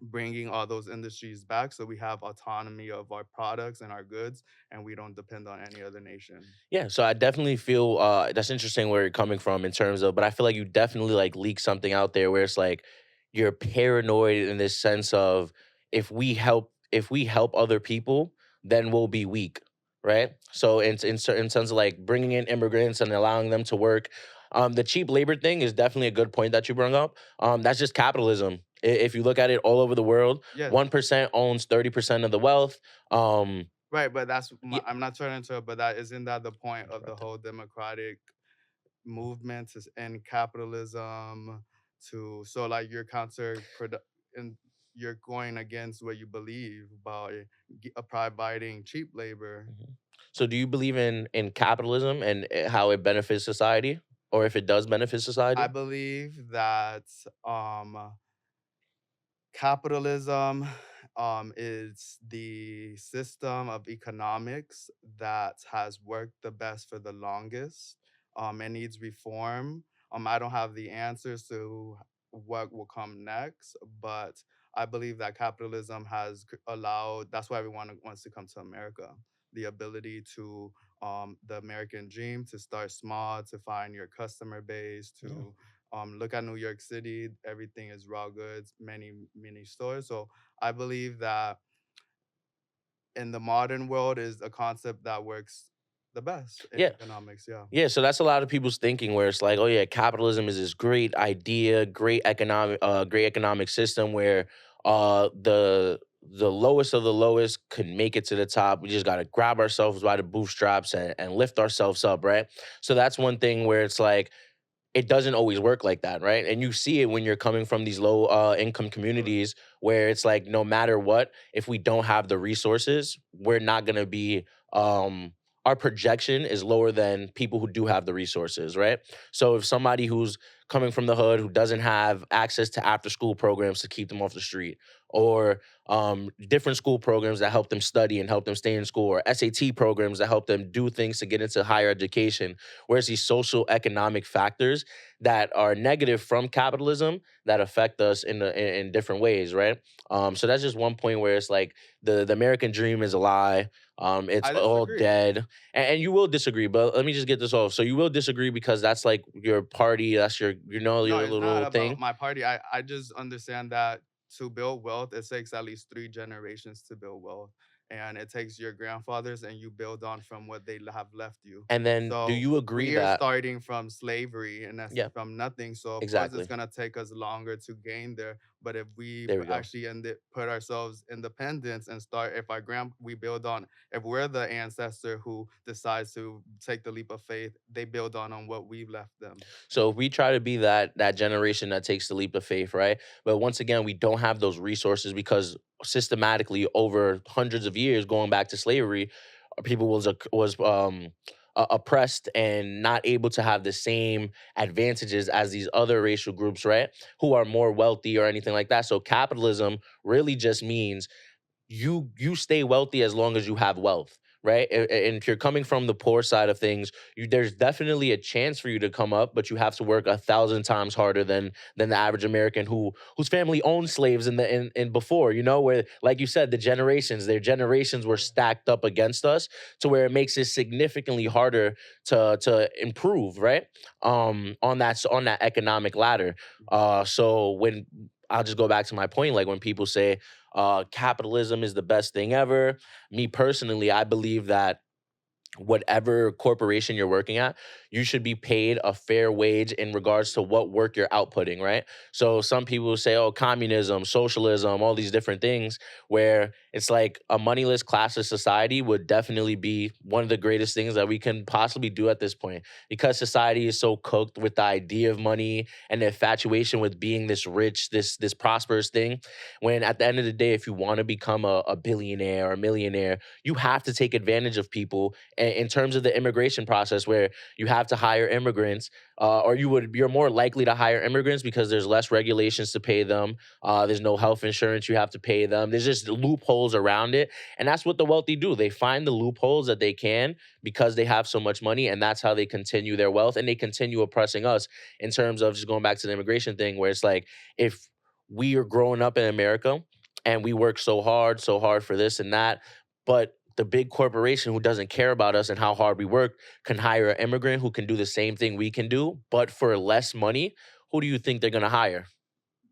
bringing all those industries back so we have autonomy of our products and our goods, and we don't depend on any other nation. Yeah, so I definitely feel that's interesting where you're coming from in terms of, but I feel like you definitely like leak something out there where it's like you're paranoid in this sense of if we help other people, then we'll be weak, right? So in certain sense of like bringing in immigrants and allowing them to work, the cheap labor thing is definitely a good point that you brought up. That's just capitalism. If you look at it all over the world, Yes. 1% owns 30% of the wealth. Um, Right, but that's yeah, I'm not trying to, but that isn't that the point of the whole democratic movement is in capitalism to, so like you're and you're going against what you believe by providing cheap labor. Mhm. So do you believe in capitalism and how it benefits society, or if it does benefit I society? believe that capitalism is the system of economics that has worked the best for the longest. It needs reform. I don't have the answers to what will come next, but I believe that capitalism has allowed. That's why everyone wants to come to America. The ability to the American dream, to start small, to find your customer base, Yeah. to Look at New York City, everything is raw goods, many mini stores. So I believe that in the modern world is a concept that works the best in Yeah. economics. Yeah. Yeah, so that's a lot of people's thinking where it's like, oh yeah, capitalism is this great idea, great economic system where the lowest of the lowest could make it to the top. We just gotta grab ourselves by the bootstraps and lift ourselves up, right? So that's one thing where it's like it doesn't always work like that, right? And you see it when you're coming from these low income Correct. communities where it's like no matter what, if we don't have the resources, we're not going to be our projection is lower than people who do have the resources, right? So if somebody who's coming from the hood who doesn't have access to after school programs to keep them off the street or different school programs that help them study and help them stay in school or SAT programs that help them do things to get into higher education, whereas these social economic factors that are negative from capitalism that affect us in different ways, right? So that's just one point where it's like the American dream is a lie. It's I all disagree. dead, and you will disagree. But let me just get this off. So you will disagree because that's like your party. That's your No, your it's not little about thing. my party. I just understand that to build wealth, it takes at least three generations to build wealth. And it takes your grandfathers and you build on from what they have left you. And then do So you agree we are that? starting from slavery and that's Yeah, from nothing. So of course it's exactly. gonna take us longer to gain there. But if we There we go. actually put ourselves independence and start, if our grand we build on, if we're the ancestor who decides to take the leap of faith, they build on what we've left them. So if we try to be that generation that takes the leap of faith, right? But once again, we don't have those resources because systematically over hundreds of years, going back to slavery, people was oppressed and not able to have the same advantages as these other racial groups, right? Who are more wealthy or anything like that. So capitalism really just means you stay wealthy as long as you have wealth, right? And if you're coming from the poor side of things, there's definitely a chance for you to come up, but you have to work 1,000 times harder than the average American whose family owned slaves in before, where like you said, their generations were stacked up against us to where it makes it significantly harder to improve, right? On that economic ladder. So when I'll just go back to my point, like when people say capitalism is the best thing ever. Me personally, I believe that whatever corporation you're working at, you should be paid a fair wage in regards to what work you're outputting, right? So some people say, oh, communism, socialism, all these different things, where it's like a moneyless classless society would definitely be one of the greatest things that we can possibly do at this point because society is so cooked with the idea of money and the infatuation with being this rich, this prosperous thing. When at the end of the day, if you want to become a billionaire or a millionaire, you have to take advantage of people in terms of the immigration process where you have to hire immigrants or you're more likely to hire immigrants because there's less regulations to pay them, there's no health insurance you have to pay them, there's just loopholes around it, and that's what the wealthy do. They find the loopholes that they can because they have so much money, and that's how they continue their wealth, and they continue oppressing us in terms of just going back to the immigration thing where it's like if we are growing up in America and we work so hard for this and that, but the big corporation who doesn't care about us and how hard we work can hire an immigrant who can do the same thing we can do, but for less money. Who do you think they're gonna hire?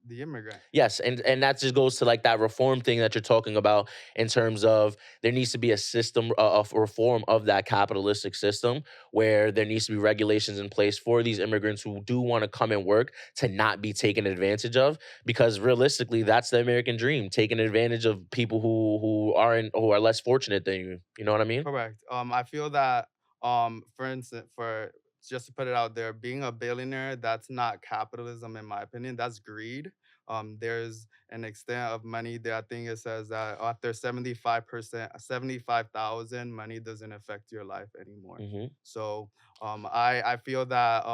The immigrant. Yes, and that just goes to like that reform thing that you're talking about in terms of there needs to be a system of reform of that capitalistic system where there needs to be regulations in place for these immigrants who do want to come and work to not be taken advantage of because realistically that's the American dream, taking advantage of people who are less fortunate than you. You know what I mean? Correct. I feel that, for instance, for just to put it out there, being a billionaire, that's not capitalism, in my opinion. That's greed. There's an extent of money that I think it says that after 75%, 75,000, money doesn't affect your life anymore. Hmm. So, I feel that,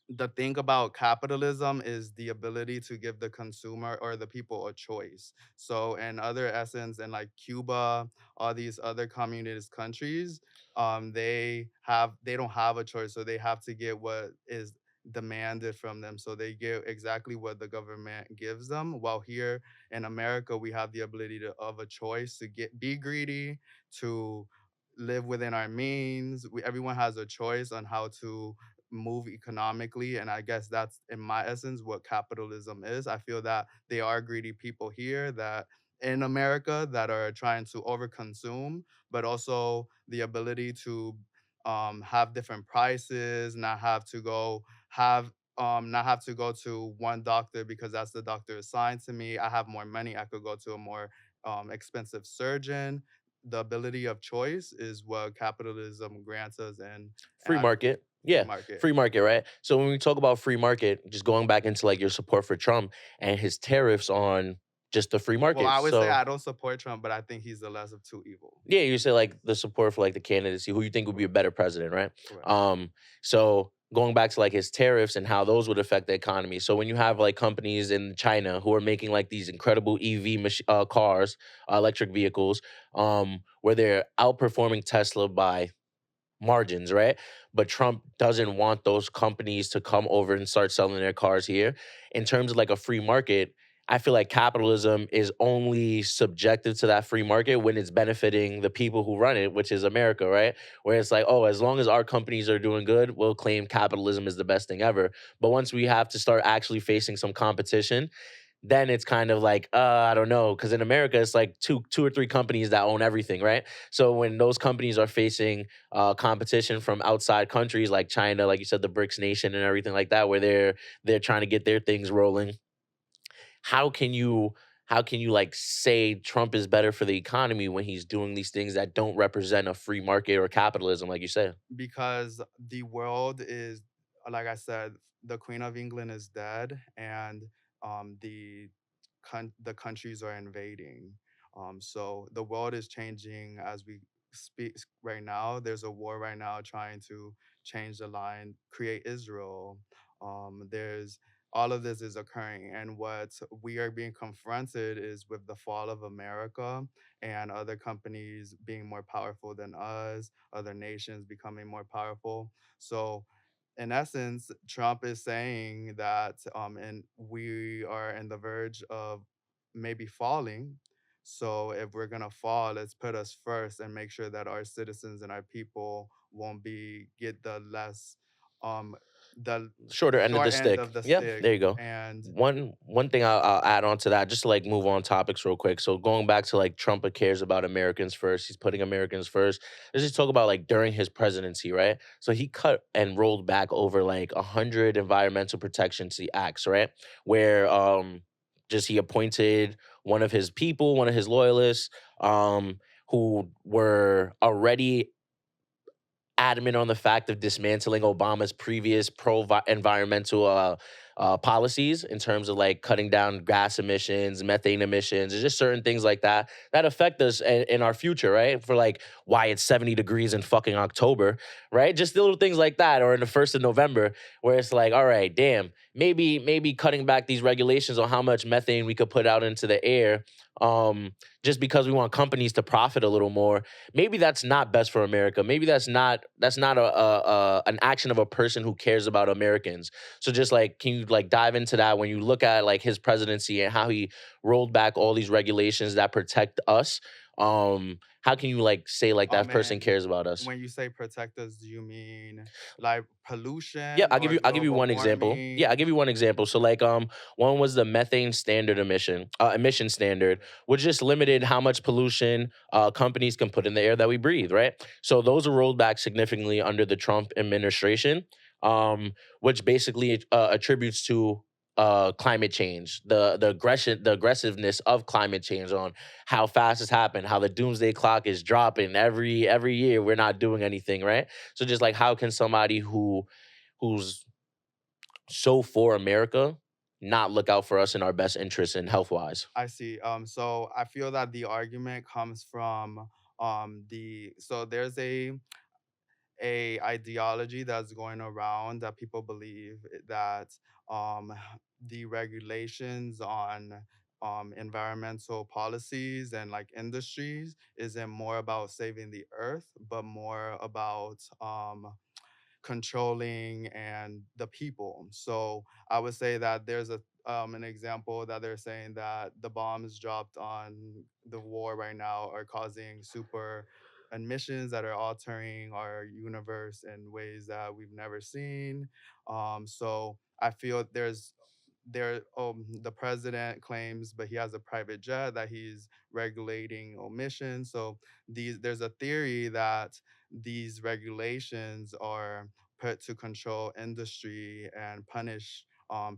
the thing about capitalism is the ability to give the consumer or the people a choice. So in other essence, in like Cuba, all these other communist countries, they don't have a choice. So they have to get what is demanded from them. So they get exactly what the government gives them. While here in America, we have the ability of a choice to be greedy, to live within our means. Everyone has a choice on how to move economically. And I guess that's, in my essence, what capitalism is. I feel that they are greedy people here that in America that are trying to overconsume, but also the ability to have different prices, not have to go to one doctor because that's the doctor assigned to me. I have more money. I could go to a more expensive surgeon. The ability of choice is what capitalism grants us, and Free I market. free Yeah. market. Free market, right? So when we talk about free market, just going back into like your support for Trump and his tariffs on just the free Well, market. I would say So I don't support Trump, but I think he's the less of two evil. yeah, you say like the support for like the candidacy, who you think would be a better president, right? Correct. So going back to like his tariffs and how those would affect the economy. So when you have like companies in China who are making like these incredible cars, electric vehicles, where they're outperforming Tesla by margins, right? But Trump doesn't want those companies to come over and start selling their cars here. In terms of like a free market, I feel like capitalism is only subjective to that free market when it's benefiting the people who run it, which is America, right? Where it's like, oh, as long as our companies are doing good, we'll claim capitalism is the best thing ever. But once we have to start actually facing some competition, then it's kind of like, I don't know, because in America it's like two or three companies that own everything, right? So when those companies are facing competition from outside countries like China, like you said, the BRICS nation and everything like that, where they're trying to get their things rolling, how can you like say Trump is better for the economy when he's doing these things that don't represent a free market or capitalism, like you said? Because the world is, like I said, the Queen of England is dead, and the countries are invading. So the world is changing as we speak right now. There's a war right now trying to change the line, create Israel. There's All of this is occurring, and what we are being confronted is with the fall of America and other companies being more powerful than us, other nations becoming more powerful. So, in essence, Trump is saying that, and we are in the verge of maybe falling. So, if we're gonna fall, let's put us first and make sure that our citizens and our people won't be get um, the Shorter end of the short end stick. of the Yeah, stick. there you go. And One thing I'll add on to that, just to like move on topics real quick. So going back to like Trump cares about Americans first. He's putting Americans first. Let's just talk about like during his presidency, right? So he cut and rolled back over like 100 environmental protections acts, right? Where just he appointed one of his people, one of his loyalists, who were already adamant on the fact of dismantling Obama's previous environmental policies in terms of like cutting down gas emissions, methane emissions, and just certain things like that that affect us in our future, right? For like why it's 70 degrees in fucking October, right? Just the little things like that, or in the 1st of November, where it's like, all right, damn, maybe cutting back these regulations on how much methane we could put out into the air, just because we want companies to profit a little more. Maybe that's not best for America. Maybe that's not an action of a person who cares about Americans. So just like, can you like dive into that when you look at like his presidency and how he rolled back all these regulations that protect us? How can you like say like that person and cares about us? when you say protect us, do you mean like Yeah, pollution I'll give or you I'll give you global one example. Yeah, I'll warming? give you one example. So like one was the methane standard emission standard, which just limited how much pollution companies can put in the air that we breathe, right? So those are rolled back significantly under the Trump administration, which basically attributes to climate change, the aggressiveness of climate change on how fast it's happened, how the doomsday clock is dropping every year. We're not doing anything, right? So just like how can somebody who's so for America not look out for us in our best interests and health wise? I see. So I feel that the argument comes from there's a ideology that's going around that people believe that um the regulations on environmental policies and like industries isn't more about saving the earth, but more about controlling and the people. So I would say that there's an example that they're saying that the bombs dropped on the war right now are causing super emissions that are altering our universe in ways that we've never seen. So I feel the president claims, but he has a private jet, that he's regulating emissions. So there's a theory that these regulations are put to control industry and punish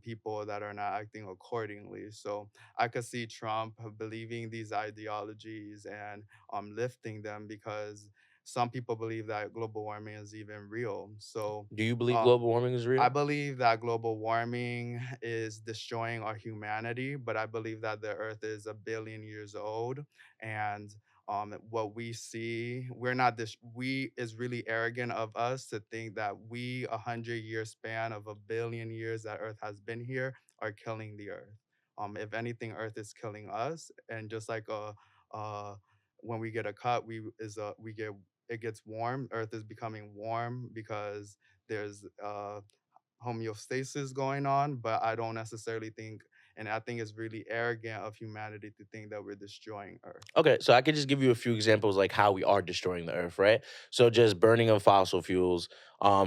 people that are not acting accordingly. So I could see Trump believing these ideologies and lifting them, because some people believe that global warming is even real. So Do you believe um, global warming is I real? believe that global warming is destroying our humanity, but I believe that the Earth is a billion years old, and what we see, we're not this. We is really arrogant of us to think that we 100-year span of a billion years that Earth has been here are killing the Earth. If anything, Earth is killing us, and just like when we get a cut, we get it gets warm. Earth is becoming warm because there's homeostasis going on, but I don't necessarily think, and I think it's really arrogant of humanity to think that we're destroying Earth. Okay, so I could just give you a few examples like how we are destroying the earth, right? So just burning of fossil fuels,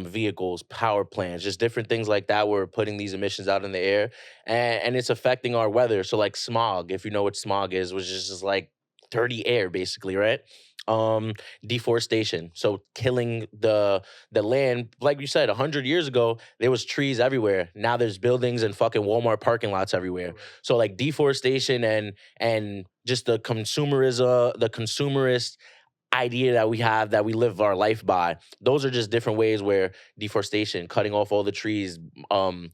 vehicles, power plants, just different things like that. We're putting these emissions out in the air, and it's affecting our weather. So like smog, if you know what smog is, which is just like dirty air, basically, right? Um, Deforestation, so killing the land. Like you said, 100 years ago, there was trees everywhere. Now there's buildings and fucking Walmart parking lots everywhere. Correct. So like deforestation and just the consumerist idea that we have that we live our life by. Those are just different ways where deforestation, cutting off all the trees, um,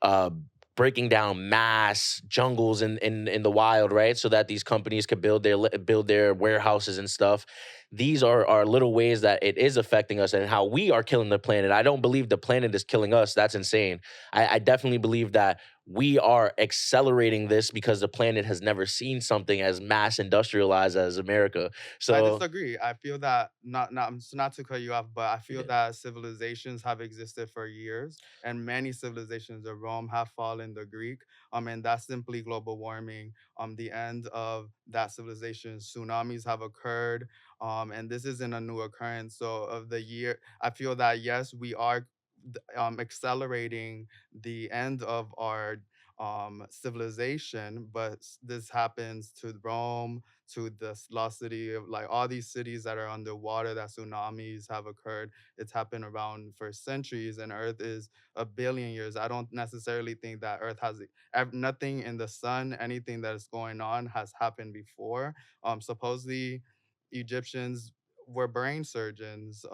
uh, breaking down mass jungles in the wild, right? So that these companies could build their warehouses and stuff. These are little ways that it is affecting us and how we are killing the planet. I don't believe the planet is killing us. That's insane. I definitely believe that we are accelerating this because the planet has never seen something as mass industrialized as America. I So disagree. I feel that not to cut you off, but I feel yeah. that civilizations have existed for years, and many civilizations of Rome have fallen the Greek. And that's simply global warming. The end of that civilization, tsunamis have occurred. And this isn't a new occurrence. So of the year, I feel that yes, we are accelerating the end of our civilization, but this happens to Rome, to the lost city of like all these cities that are underwater that tsunamis have occurred. It's happened around for centuries, and Earth is a billion years. I don't necessarily think that Earth has nothing in the sun, anything that is going on has happened before. Supposedly, Egyptians were brain surgeons.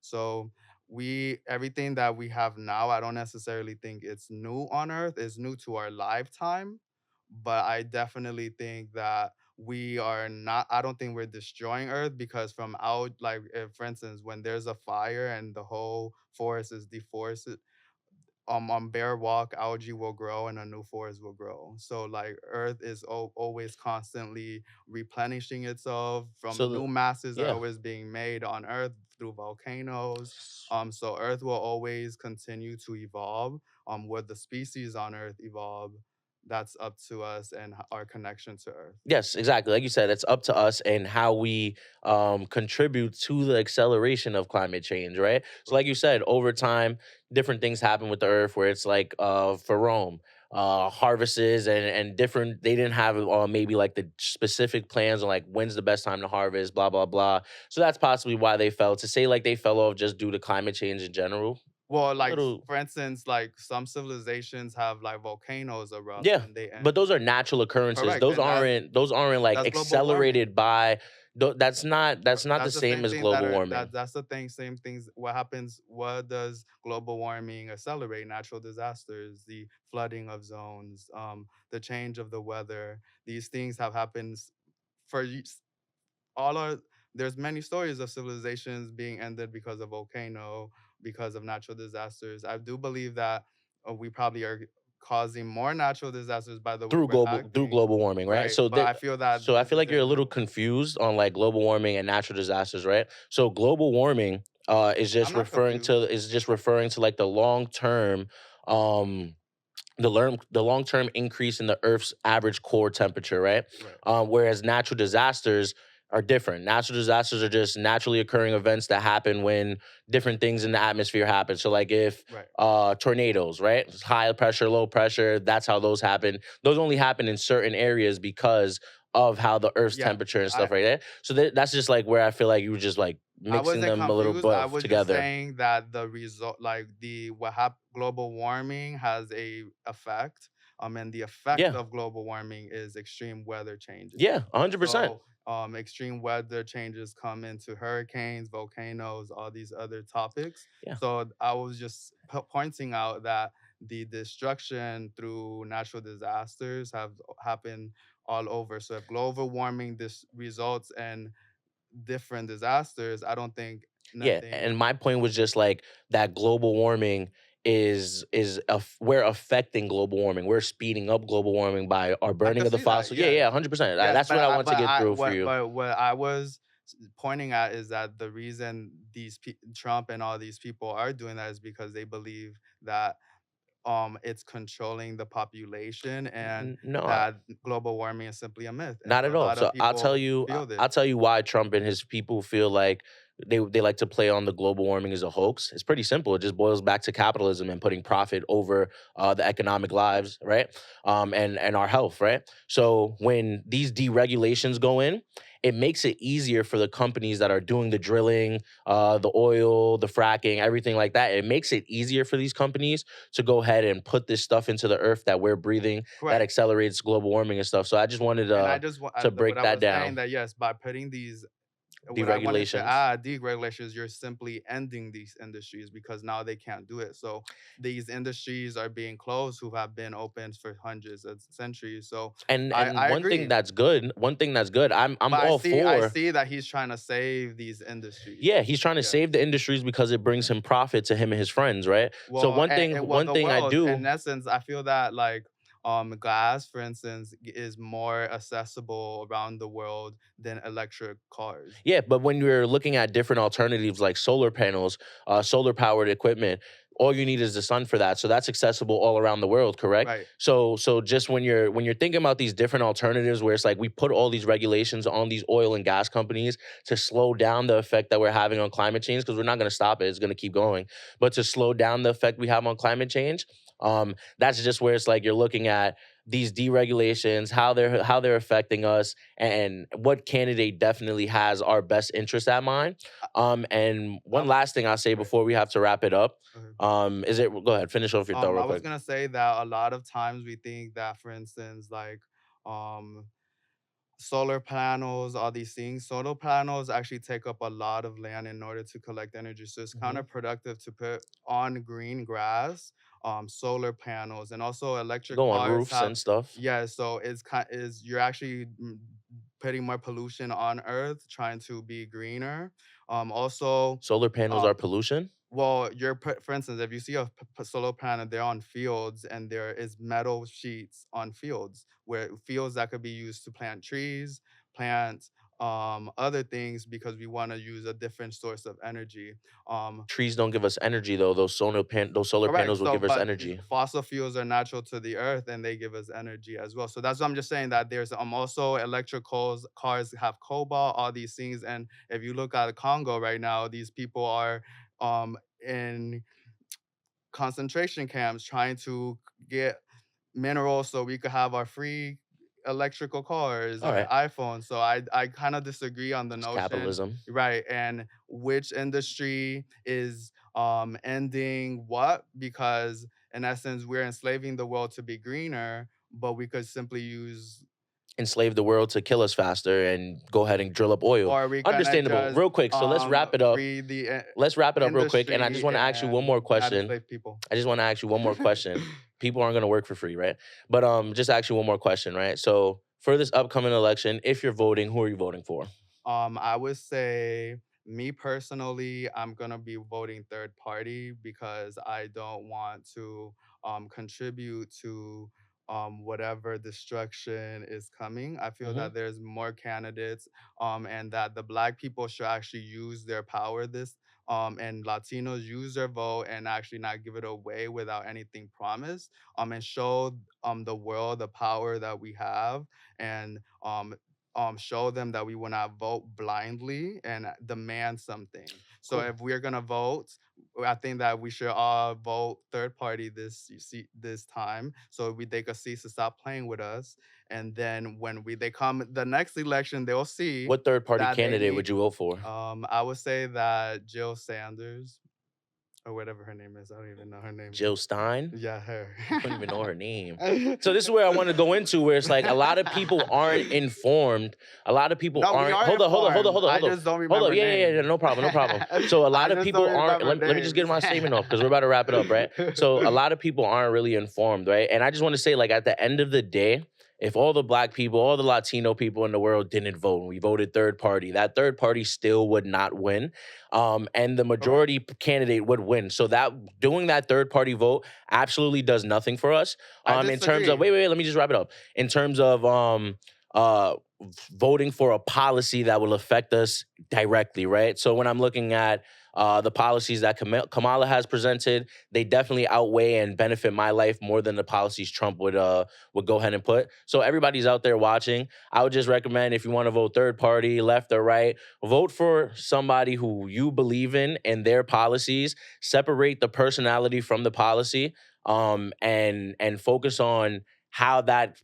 So we everything that we have now, I don't necessarily think it's new on Earth. It's new to our lifetime, but I definitely think that we are not. I don't think we're destroying Earth, because from out like for instance, when there's a fire and the whole forest is deforested, on bare walk, algae will grow and a new forest will grow. So like Earth is always constantly replenishing itself. So From new masses are yeah. always being made on Earth through volcanoes. So Earth will always continue to evolve. Would the species on Earth evolve? That's up to us and our connection to Earth. Yes, exactly. Like you said, it's up to us and how we contribute to the acceleration of climate change, right? So, like you said, over time, different things happen with the earth where it's like for Rome, harvests and different, they didn't have maybe like the specific plans on like when's the best time to harvest, blah, blah, blah. So, that's possibly why they fell. To say like they fell off just due to climate change in general, Well, a like little. for instance, like some civilizations have like volcanoes erupt Yeah, and they but those are natural occurrences. correct, and Those aren't like that's global warming. accelerated by that's not the That's the same same as thing that global are warming. that's the thing, same things. What happens? What does global warming accelerate? Natural disasters, the flooding of zones, the change of the weather. These things have happened for all our. There's many stories of civilizations being ended because of volcano, because of natural disasters. I do believe that we probably are causing more natural disasters by the way we're Through acting, global warming, right? right? But I feel that So I this feel like you're a isn't little new. confused on like global warming and natural disasters, right? So global warming I'm not confused. is just referring to like the long term um the long term increase in the Earth's average core temperature, right? Right. Whereas natural disasters are different. Natural disasters are just naturally occurring events that happen when different things in the atmosphere happen. So like if Right. tornadoes, right? High pressure, low pressure, that's how those happen. Those only happen in certain areas because of how the earth's Yeah. temperature and I stuff right there. So that's just like where I feel like you were just like I mixing wasn't them a little confused. I bit was just together. saying that the result, like global warming has a effect. And the effect Yeah. of global warming is extreme weather changes. Yeah, 100%. So, extreme weather changes come into hurricanes, volcanoes, all these other topics. Yeah. So, I was just pointing out that the destruction through natural disasters have happened all over. So, if global warming this results in different disasters, I don't think Yeah, nothing. and my point was just like that global warming we're affecting global warming. We're speeding up global warming by our I burning could of the see that, fossil. Yeah, yeah, yes, 100%. yes, That's what I want to get through for you. what I was pointing at is that the reason Trump and all these people are doing that is because they believe that it's controlling the population and No, that global warming is simply a myth, and not so at a all. lot of So I'll tell people you, feel I'll this. tell you why Trump and his people feel like they like to play on the global warming as a hoax. It's pretty simple. It just boils back to capitalism and putting profit over the economic lives, right? And our health, right? So when these deregulations go in, it makes it easier for the companies that are doing the drilling, the oil, the fracking, everything like that. It makes it easier for these companies to go ahead and put this stuff into the earth that we're breathing that Correct. accelerates global warming and stuff. So I just wanted And I just to what break I that was saying down. that yes, by putting these, what I wanted to Deregulations. add, deregulations, you're simply ending these industries because now they can't do it. So these industries are being closed who have been open for hundreds of centuries. So And I agree. one thing that's good, I'm But all I for. see that he's trying to save these industries. Yeah, he's trying to Yes. save the industries because it brings him profit to him and his friends, right? So Well, and well, one the thing I world, do. in essence, I feel that like glass, for instance, is more accessible around the world than electric cars. Yeah, but when you're looking at different alternatives like solar panels, solar powered equipment, all you need is the sun for that. So that's accessible all around the world, correct? Right. So just when you're thinking about these different alternatives where it's like we put all these regulations on these oil and gas companies to slow down the effect that we're having on climate change, because we're not going to stop it, it's going to keep going. But to slow down the effect we have on climate change, that's just where it's like you're looking at these deregulations, how they're affecting us, and what candidate definitely has our best interest at mind. And one I'm last thing I'll say right. before we have to wrap it up, Okay. is it go ahead, finish off your thought I real was quick. gonna say that a lot of times we think that, for instance, like um solar panels, all these things. Solar panels actually take up a lot of land in order to collect energy. So it's Mhm. counterproductive to put on green grass, solar panels, and also electric Go on cars roofs have. and stuff. Yeah, so it's kind is you're actually putting more pollution on Earth, trying to be greener. Also, Solar panels uh, are pollution. well, for instance, if you see a solar panel, they're on fields, and there is metal sheets on fields, where fields that could be used to plant trees, plant other things because we want to use a different source of energy. Um, Trees don't give us energy though. Those solar Correct. panels will So, give us but energy. fossil fuels are natural to the earth, and they give us energy as well. So that's what I'm just saying, that there's also electric cars have cobalt, all these things. And if you look at Congo right now, these people are in concentration camps trying to get minerals so we could have our free electrical cars All or right. iPhones. So I kind of disagree on the It's notion, capitalism. right? And which industry is ending what? Because in essence, we're enslaving the world to be greener, but we could simply use, Enslave the world to kill us faster and go ahead and drill up oil. or we gonna Understandable. just Real quick. So let's wrap it up. free the Let's wrap it up real quick. And I just industry want to ask you one and more not question. enslave people. I just want to ask you one more question. People aren't going to work for free, right? But just ask you one more question, right? So for this upcoming election, if you're voting, who are you voting for? I would say, me personally, I'm gonna be voting third party because I don't want to contribute to whatever destruction is coming. I feel Hmm. that there's more candidates, and that the black people should actually use their power this and Latinos use their vote and actually not give it away without anything promised, and show the world the power that we have, and show them that we will not vote blindly and demand something. So Cool. if we're gonna vote, I think that we should all vote third party this time, so they could cease to stop playing with us. And then when they come the next election, they'll see What third party that they candidate would need. you vote for? I would say that Jill Sanders or whatever her name is. I don't even know her name. Jill Stein? Yeah, her. I don't even know her name. So this is where I want to go into, where it's like a lot of people aren't informed. A lot of people No, we aren't. are Hold up. informed. I just don't remember Hold up. Yeah, names. no problem, no problem. So a I lot of just people don't aren't. remember Let me just get my names. statement off because we're about to wrap it up, right? So a lot of people aren't really informed, right? And I just want to say, like, at the end of the day, if all the black people, all the Latino people in the world didn't vote, and we voted third party, that third party still would not win. And the majority candidate would win. So that doing that third party vote absolutely does nothing for us. I In terms of disagree. wait, let me just wrap it up. In terms of uh voting for a policy that will affect us directly, right? So when I'm looking at the policies that Kamala has presented, they definitely outweigh and benefit my life more than the policies Trump would go ahead and put. So everybody's out there watching, I would just recommend, if you want to vote third party, left or right, vote for somebody who you believe in and their policies. Separate the personality from the policy, and focus on how that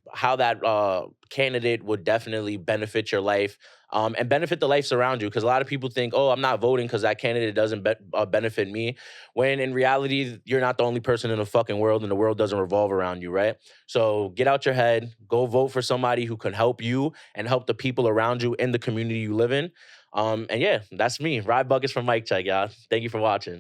candidate would definitely benefit your life, and benefit the lives around you. Because a lot of people think, oh, I'm not voting because that candidate doesn't benefit me. When in reality, you're not the only person in the fucking world, and the world doesn't revolve around you, right? So get out your head, go vote for somebody who can help you and help the people around you in the community you live in. And yeah, that's me. Ride buckets from Mike Check, y'all. Thank you for watching.